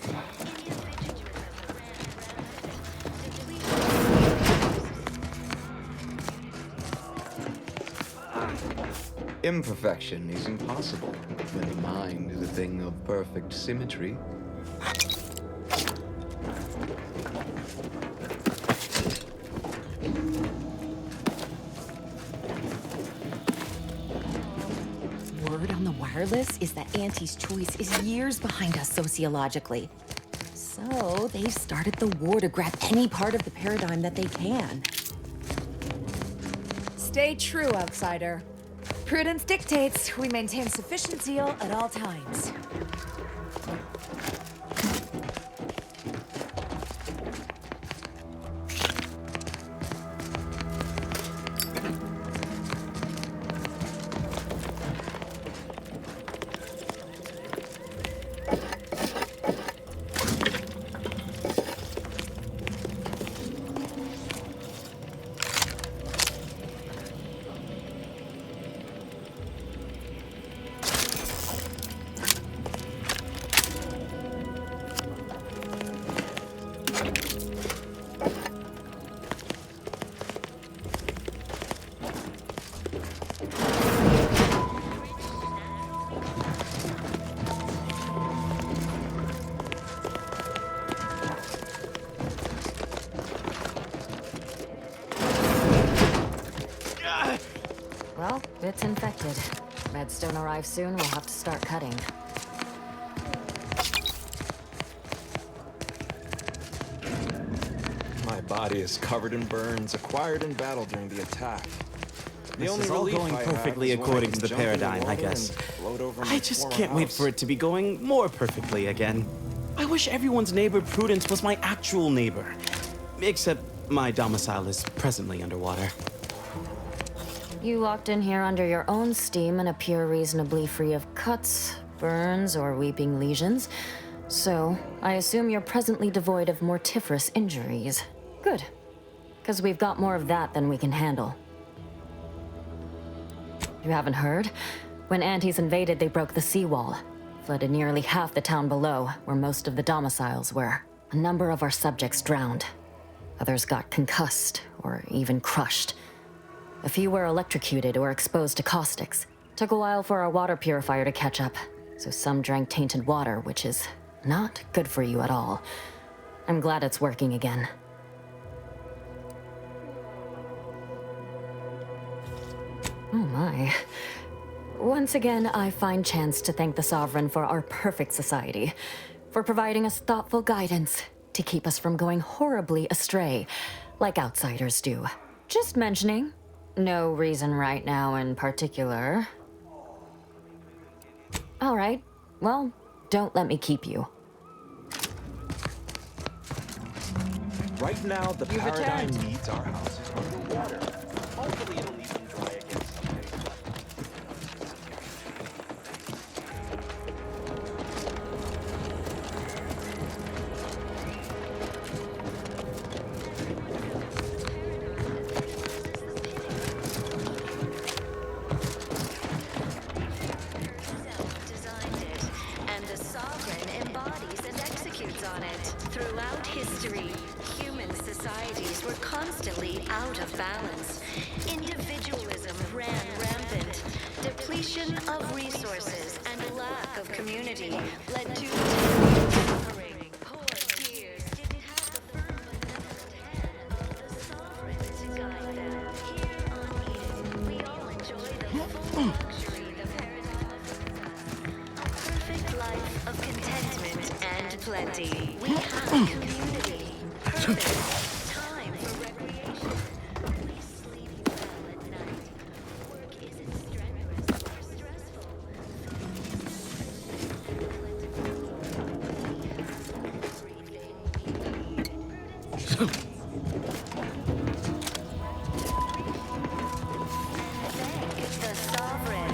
Imperfection is impossible when the mind is a thing of perfect symmetry. heard on the wireless is that Auntie's choice is years behind us sociologically. So they've started the war to grab any part of the paradigm that they can. Stay true, outsider. Prudence dictates we maintain sufficient zeal at all times. Well, it's infected. Medstone arrives soon, we'll have to start cutting. My body is covered in burns acquired in battle during the attack. The This only is all relief going I have perfectly is when I according can to the jump in paradigm, I water guess. and float over I my just former can't wait house. for it to be going more perfectly again. I wish everyone's neighbor Prudence was my actual neighbor. Except my domicile is presently underwater. You walked in here under your own steam and appear reasonably free of cuts, burns, or weeping lesions. So, I assume you're presently devoid of mortiferous injuries. Good. Because we've got more of that than we can handle. You haven't heard? When Antes invaded, they broke the seawall. Flooded nearly half the town below, where most of the domiciles were. A number of our subjects drowned. Others got concussed, or even crushed. A few were electrocuted or exposed to caustics. Took a while for our water purifier to catch up, so some drank tainted water, which is not good for you at all. I'm glad it's working again. Oh my. Once again, I find chance to thank the Sovereign for our perfect society, for providing us thoughtful guidance to keep us from going horribly astray, like outsiders do. Just mentioning. No reason right now in particular. All right. Well, don't let me keep you. Right now, the You've paradigm returned. needs our houses underwater. Hopefully it'll even dry again someday. Designed it, and the Sovereign embodies and executes on it. Throughout history, human societies were constantly out of balance. Individualism ran rampant. Depletion of resources and lack of community led to suffering. Poor tears didn't have the firm benevolent hand of the Sovereign to guide them. Here on Eden, we all enjoy the full luxury the paradigm offers us. A perfect life of contentment and plenty. We have community, purpose, time for recreation. We sleep well at night. Work isn't strenuous or stressful. Thank the Sovereign.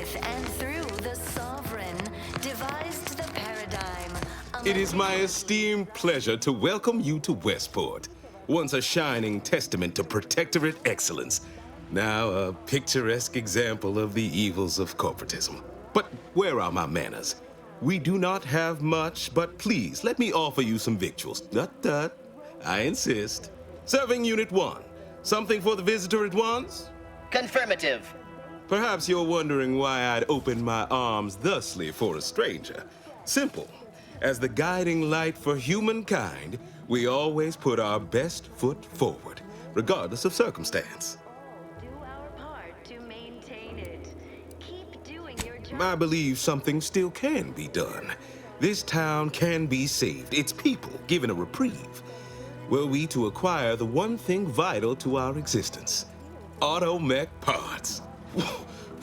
with and through the Sovereign, devised the paradigm. It is my esteemed pleasure to welcome you to Westport, once a shining testament to Protectorate excellence, now a picturesque example of the evils of corporatism. But where are my manners? We do not have much, but please let me offer you some victuals. Tut. I insist. Serving Unit 1. Something for the visitor at once? Confirmative. Perhaps you're wondering why I'd open my arms thusly for a stranger. Simple. As the guiding light for humankind, we always put our best foot forward, regardless of circumstance. Do our part to maintain it. Keep doing your job. I believe something still can be done. This town can be saved, its people given a reprieve. Were we to acquire the one thing vital to our existence, automech parts.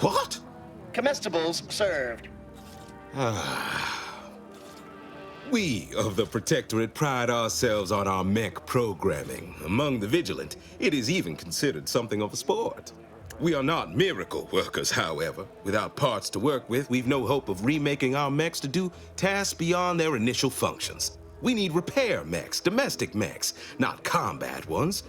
What? Comestibles served. We of the Protectorate pride ourselves on our mech programming. Among the vigilant, it is even considered something of a sport. We are not miracle workers, however. Without parts to work with, we've no hope of remaking our mechs to do tasks beyond their initial functions. We need repair mechs, domestic mechs, not combat ones.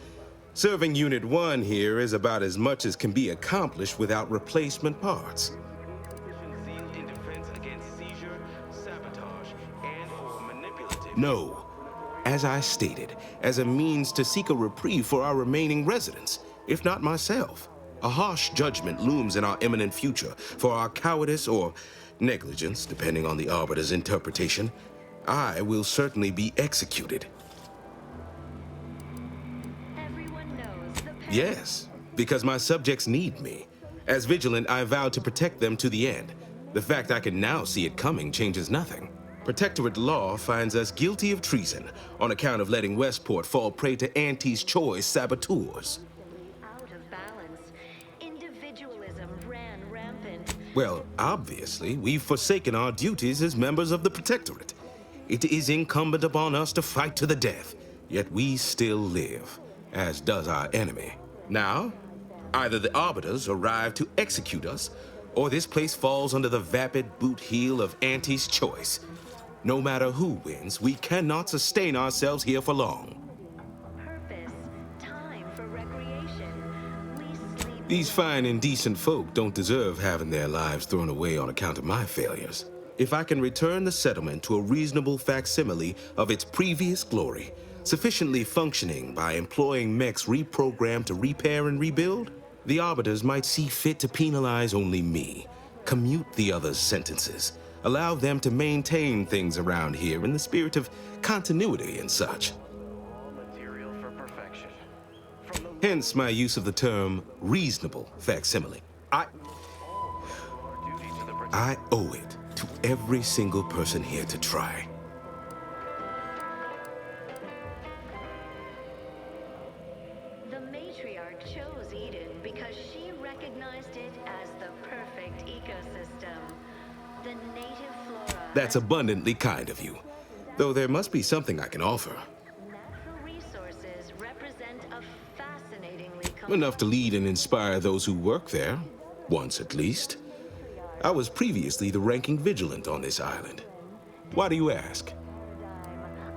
Serving Unit 1 here is about as much as can be accomplished without replacement parts. No, as I stated, as a means to seek a reprieve for our remaining residents, if not myself. A harsh judgment looms in our imminent future for our cowardice or negligence, depending on the Arbiter's interpretation. I will certainly be executed. Yes, because my subjects need me. As Vigilant, I vowed to protect them to the end. The fact I can now see it coming changes nothing. Protectorate law finds us guilty of treason on account of letting Westport fall prey to Auntie's choice saboteurs. Out of balance. Individualism ran rampant. Well, obviously, we've forsaken our duties as members of the Protectorate. It is incumbent upon us to fight to the death, yet we still live, as does our enemy. Now, either the Arbiters arrive to execute us, or this place falls under the vapid boot heel of Auntie's choice. No matter who wins, we cannot sustain ourselves here for long. Purpose, time for recreation. We sleep. These fine and decent folk don't deserve having their lives thrown away on account of my failures. If I can return the settlement to a reasonable facsimile of its previous glory, sufficiently functioning by employing mechs reprogrammed to repair and rebuild, the Arbiters might see fit to penalize only me, commute the others' sentences, allow them to maintain things around here in the spirit of continuity and such. Hence my use of the term reasonable facsimile. I owe it to every single person here to try. The matriarch chose Eden because she recognized it as the perfect ecosystem. The native flora. That's abundantly kind of you, though there must be something I can offer. Natural resources represent a fascinatingly Enough to lead and inspire those who work there, once at least. I was previously the ranking vigilant on this island. Why do you ask?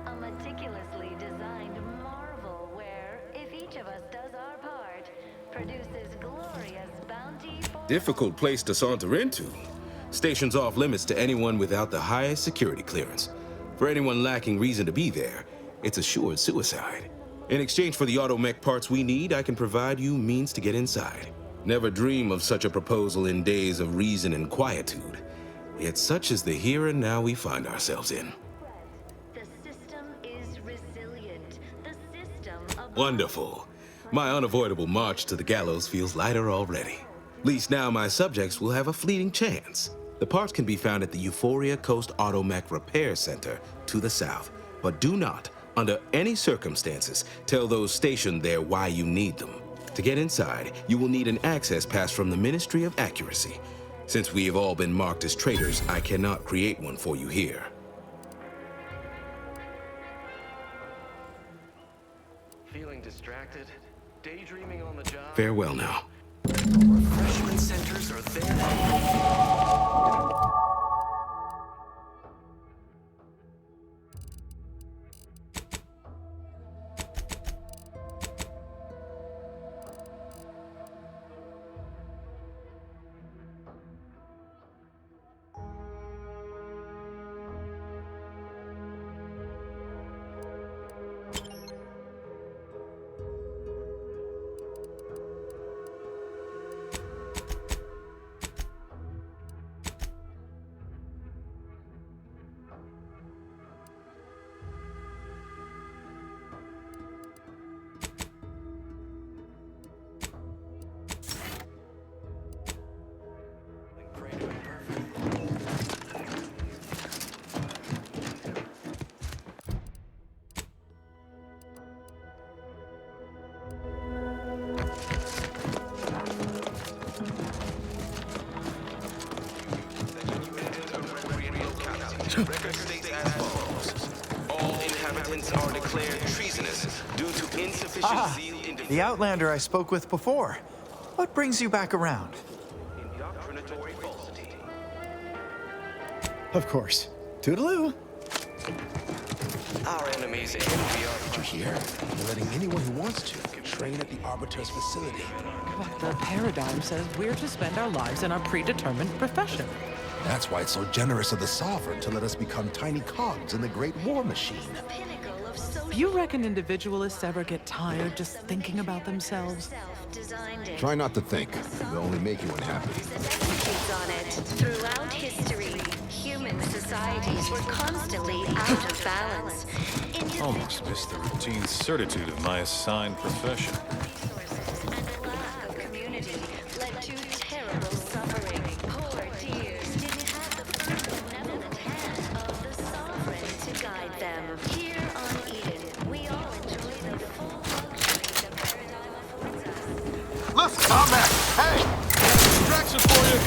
a meticulously designed marvel where, if each of us does our part, produces glorious bounty for Difficult place to saunter into. Station's off limits to anyone without the highest security clearance. For anyone lacking reason to be there, it's assured suicide. In exchange for the automech parts we need, I can provide you means to get inside. Never dream of such a proposal in days of reason and quietude. Yet such is the here and now we find ourselves in. The system is resilient. The system of Wonderful. My unavoidable march to the gallows feels lighter already. At least now my subjects will have a fleeting chance. The parts can be found at the Euphoria Coast Automech Repair Center to the south. But do not, under any circumstances, tell those stationed there why you need them. To get inside, you will need an access pass from the Ministry of Accuracy. Since we have all been marked as traitors, I cannot create one for you here. Feeling distracted? Daydreaming on the job? Farewell now. Refreshment centers are there. record states as follows. All inhabitants are declared treasonous due to insufficient zeal in The Outlander I spoke with before. What brings you back around? indoctrinatory falsity. Of course. Toodaloo. Our enemies envy our... Did you hear? They're letting anyone who wants to train at the Arbiter's facility. But the paradigm says we're to spend our lives in our predetermined profession. That's why it's so generous of the Sovereign to let us become tiny cogs in the Great War Machine. You reckon individualists ever get tired just thinking about themselves? Try not to think. They'll only make you unhappy. On it. Throughout history, human societies were constantly out of balance. Almost missed the routine certitude of my assigned profession. Lack of community led to terrible suffering. Poor dears didn't have the firm benevolent hand of the Sovereign to guide them. Here on Eden, we all enjoy the full luxury the paradigm affords us. Let's combat! Hey! Distraction for you!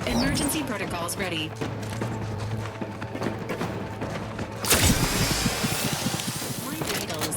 Emergency protocols ready. My vitals.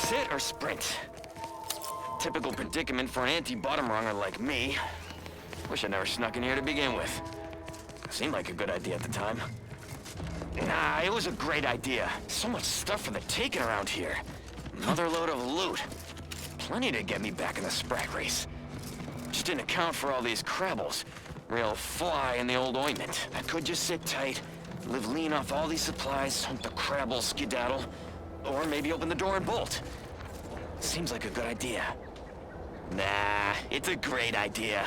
Sit or sprint? Typical predicament for an anti-bottom runger like me. Wish I never snuck in here to begin with. Seemed like a good idea at the time. Nah, it was a great idea. So much stuff for the taking around here. Another load of loot. Plenty to get me back in the Sprack race. Just didn't account for all these crabbles. Real fly in the old ointment. I could just sit tight, live lean off all these supplies, hunt the crabble skedaddle, or maybe open the door and bolt. Seems like a good idea. Nah, it's a great idea.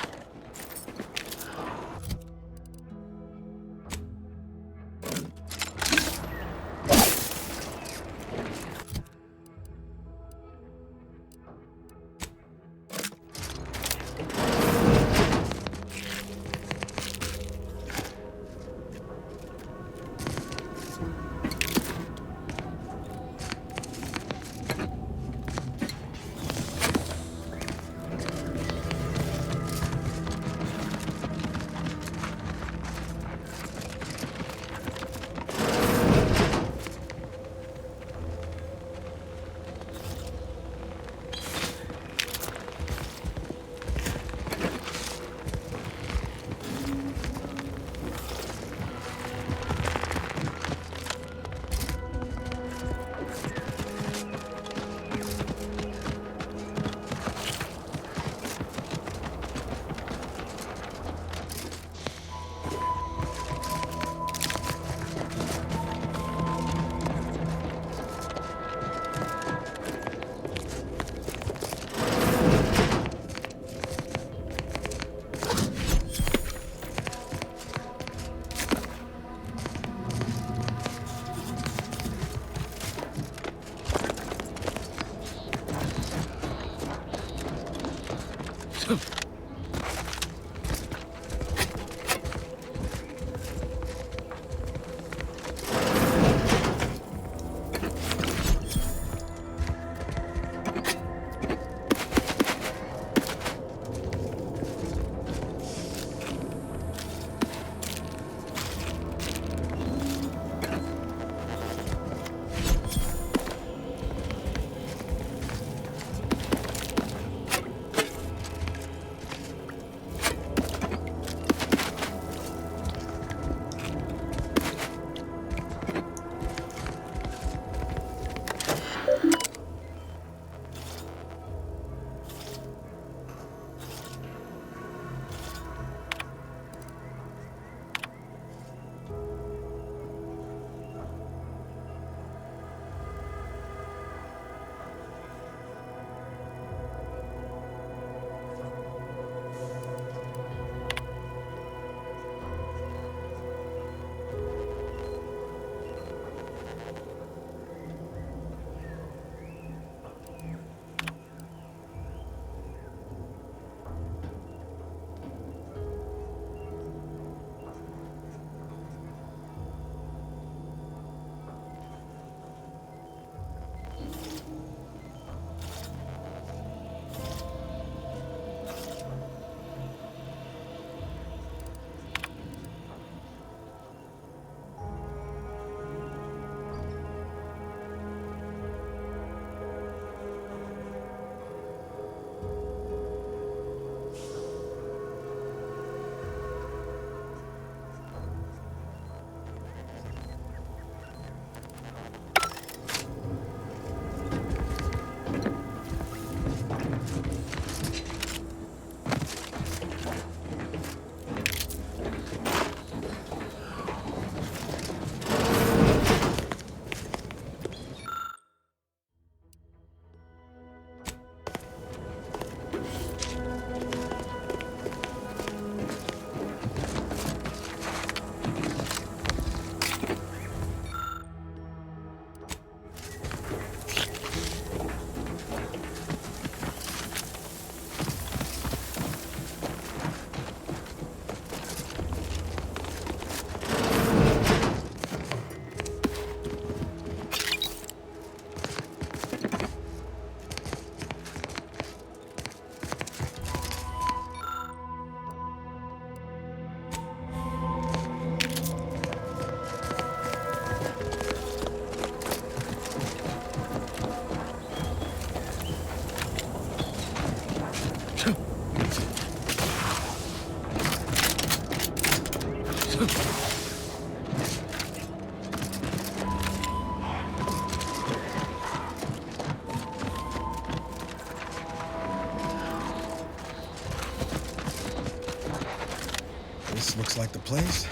This looks like the place.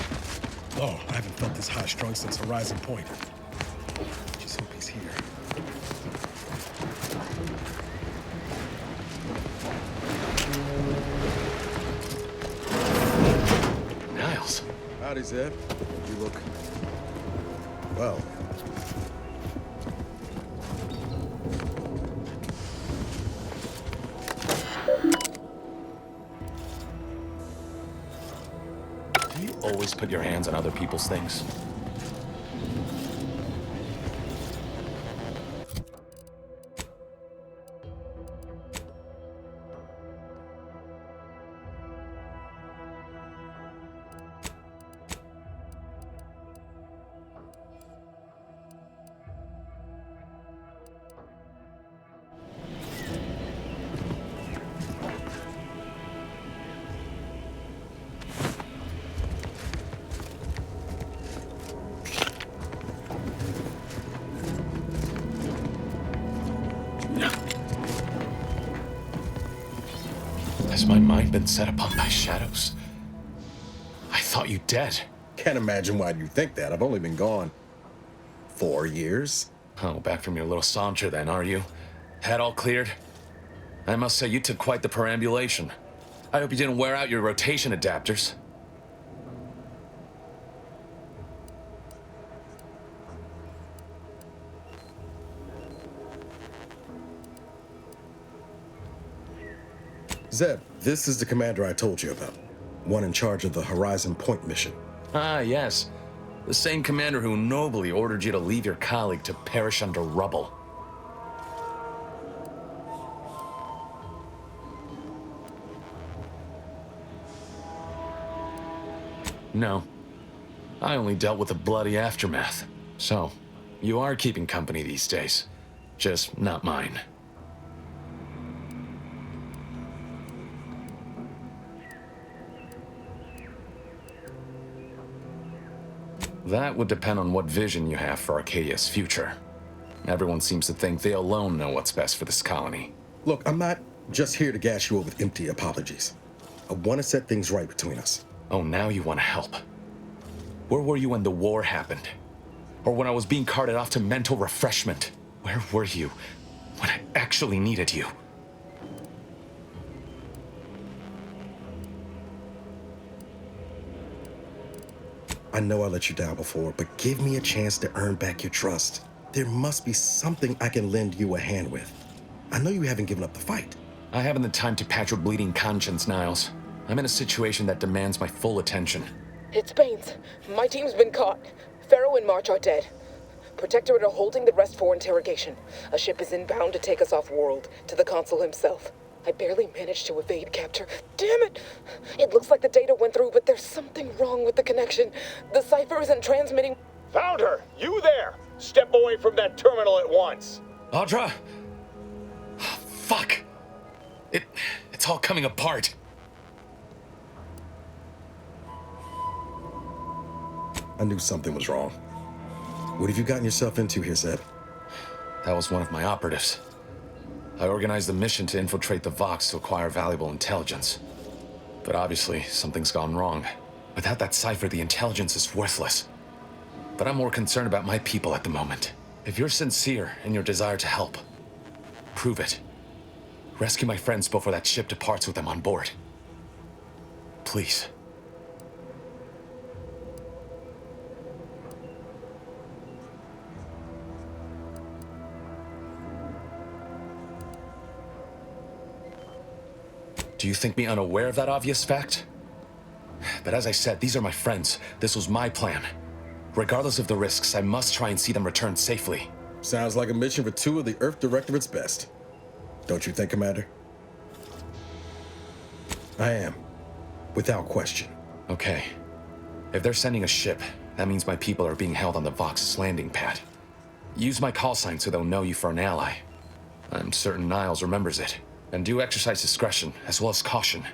Oh, I haven't felt this high-strung since Horizon Point. Just hope he's here. Niles. Howdy, Zed. You look... well. Do you always put your hands on other people's things? Has my mind been set upon by shadows? I thought you dead. Can't imagine why you think that. I've only been gone 4 years. Oh, back from your little saunter then, are you? Head all cleared? I must say, you took quite the perambulation. I hope you didn't wear out your rotation adapters. Zeb, this is the commander I told you about. One in charge of the Horizon Point mission. Ah, yes. The same commander who nobly ordered you to leave your colleague to perish under rubble. No. I only dealt with the bloody aftermath. So, you are keeping company these days. Just not mine. That would depend on what vision you have for Arcadia's future. Everyone seems to think they alone know what's best for this colony. Look, I'm not just here to gas you up with empty apologies. I want to set things right between us. Oh, now you want to help. Where were you when the war happened? Or when I was being carted off to mental refreshment? Where were you when I actually needed you? I know I let you down before, but give me a chance to earn back your trust. There must be something I can lend you a hand with. I know you haven't given up the fight. I haven't the time to patch your bleeding conscience, Niles. I'm in a situation that demands my full attention. It's Baines. My team's been caught. Pharaoh and March are dead. Protectorate are holding the rest for interrogation. A ship is inbound to take us off-world, to the Consul himself. I barely managed to evade capture. Damn it! It looks like the data went through, but there's something wrong with the connection. The cipher isn't transmitting. Found her! You there! Step away from that terminal at once! Audra! Fuck! It's all coming apart. I knew something was wrong. What have you gotten yourself into here, Zeb? That was one of my operatives. I organized a mission to infiltrate the Vox to acquire valuable intelligence. But obviously, something's gone wrong. Without that cipher, the intelligence is worthless. But I'm more concerned about my people at the moment. If you're sincere in your desire to help, prove it. Rescue my friends before that ship departs with them on board. Please. Do you think me unaware of that obvious fact? But as I said, these are my friends. This was my plan. Regardless of the risks, I must try and see them return safely. Sounds like a mission for two of the Earth Directorate's best. Don't you think, Commander? I am. Without question. Okay. If they're sending a ship, that means my people are being held on the Vox's landing pad. Use my call sign so they'll know you for an ally. I'm certain Niles remembers it. And do exercise discretion, as well as caution.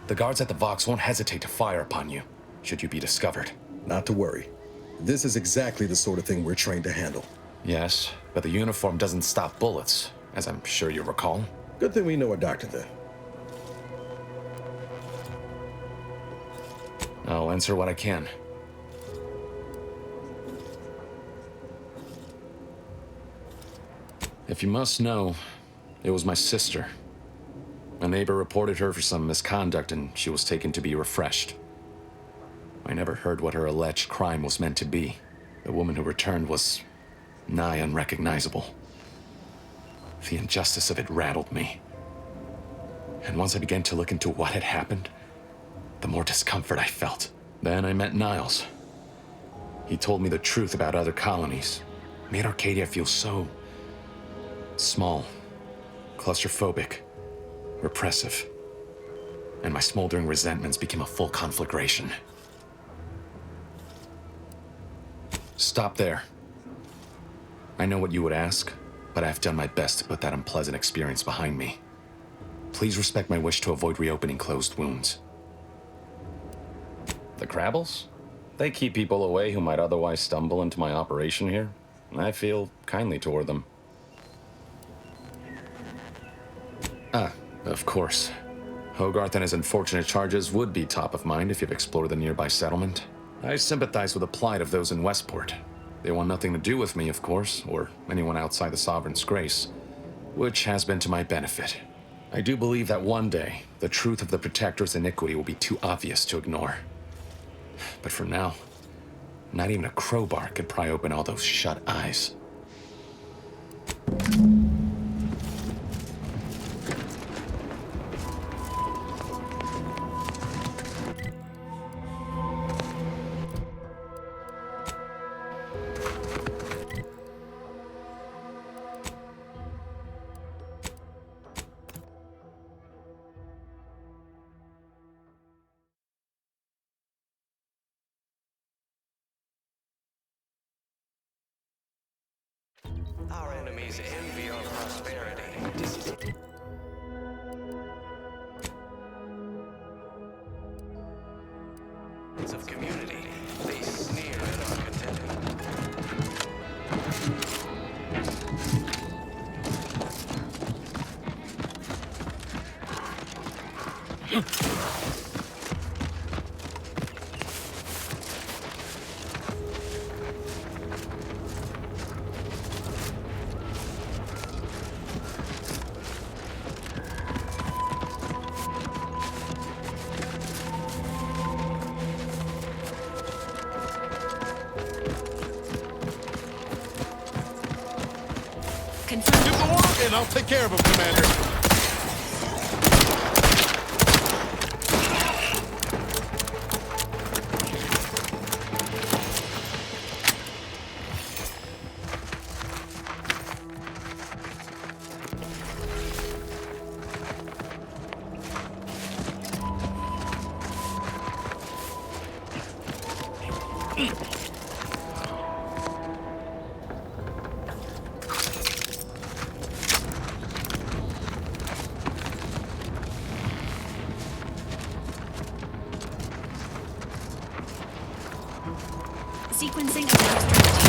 The guards at the Vox won't hesitate to fire upon you, should you be discovered. Not to worry. This is exactly the sort of thing we're trained to handle. Yes, but the uniform doesn't stop bullets, as I'm sure you recall. Good thing we know a doctor then. I'll answer what I can. If you must know, it was my sister. A neighbor reported her for some misconduct and she was taken to be refreshed. I never heard what her alleged crime was meant to be. The woman who returned was nigh unrecognizable. The injustice of it rattled me. And once I began to look into what had happened, the more discomfort I felt. Then I met Niles. He told me the truth about other colonies. Made Arcadia feel so small, claustrophobic, repressive. And my smoldering resentments became a full conflagration. Stop there. I know what you would ask, but I've done my best to put that unpleasant experience behind me. Please respect my wish to avoid reopening closed wounds. The Crabbles? They keep people away who might otherwise stumble into my operation here. I feel kindly toward them. Ah, of course. Hogarth and his unfortunate charges would be top of mind if you've explored the nearby settlement. I sympathize with the plight of those in Westport. They want nothing to do with me, of course, or anyone outside the Sovereign's grace, which has been to my benefit. I do believe that one day, the truth of the Protector's iniquity will be too obvious to ignore. But for now, not even a crowbar could pry open all those shut eyes. Our enemies envy our prosperity. Of community, they sneer at our contentment. Give the word, and I'll take care of him, Commander. Sequencing of next strategy.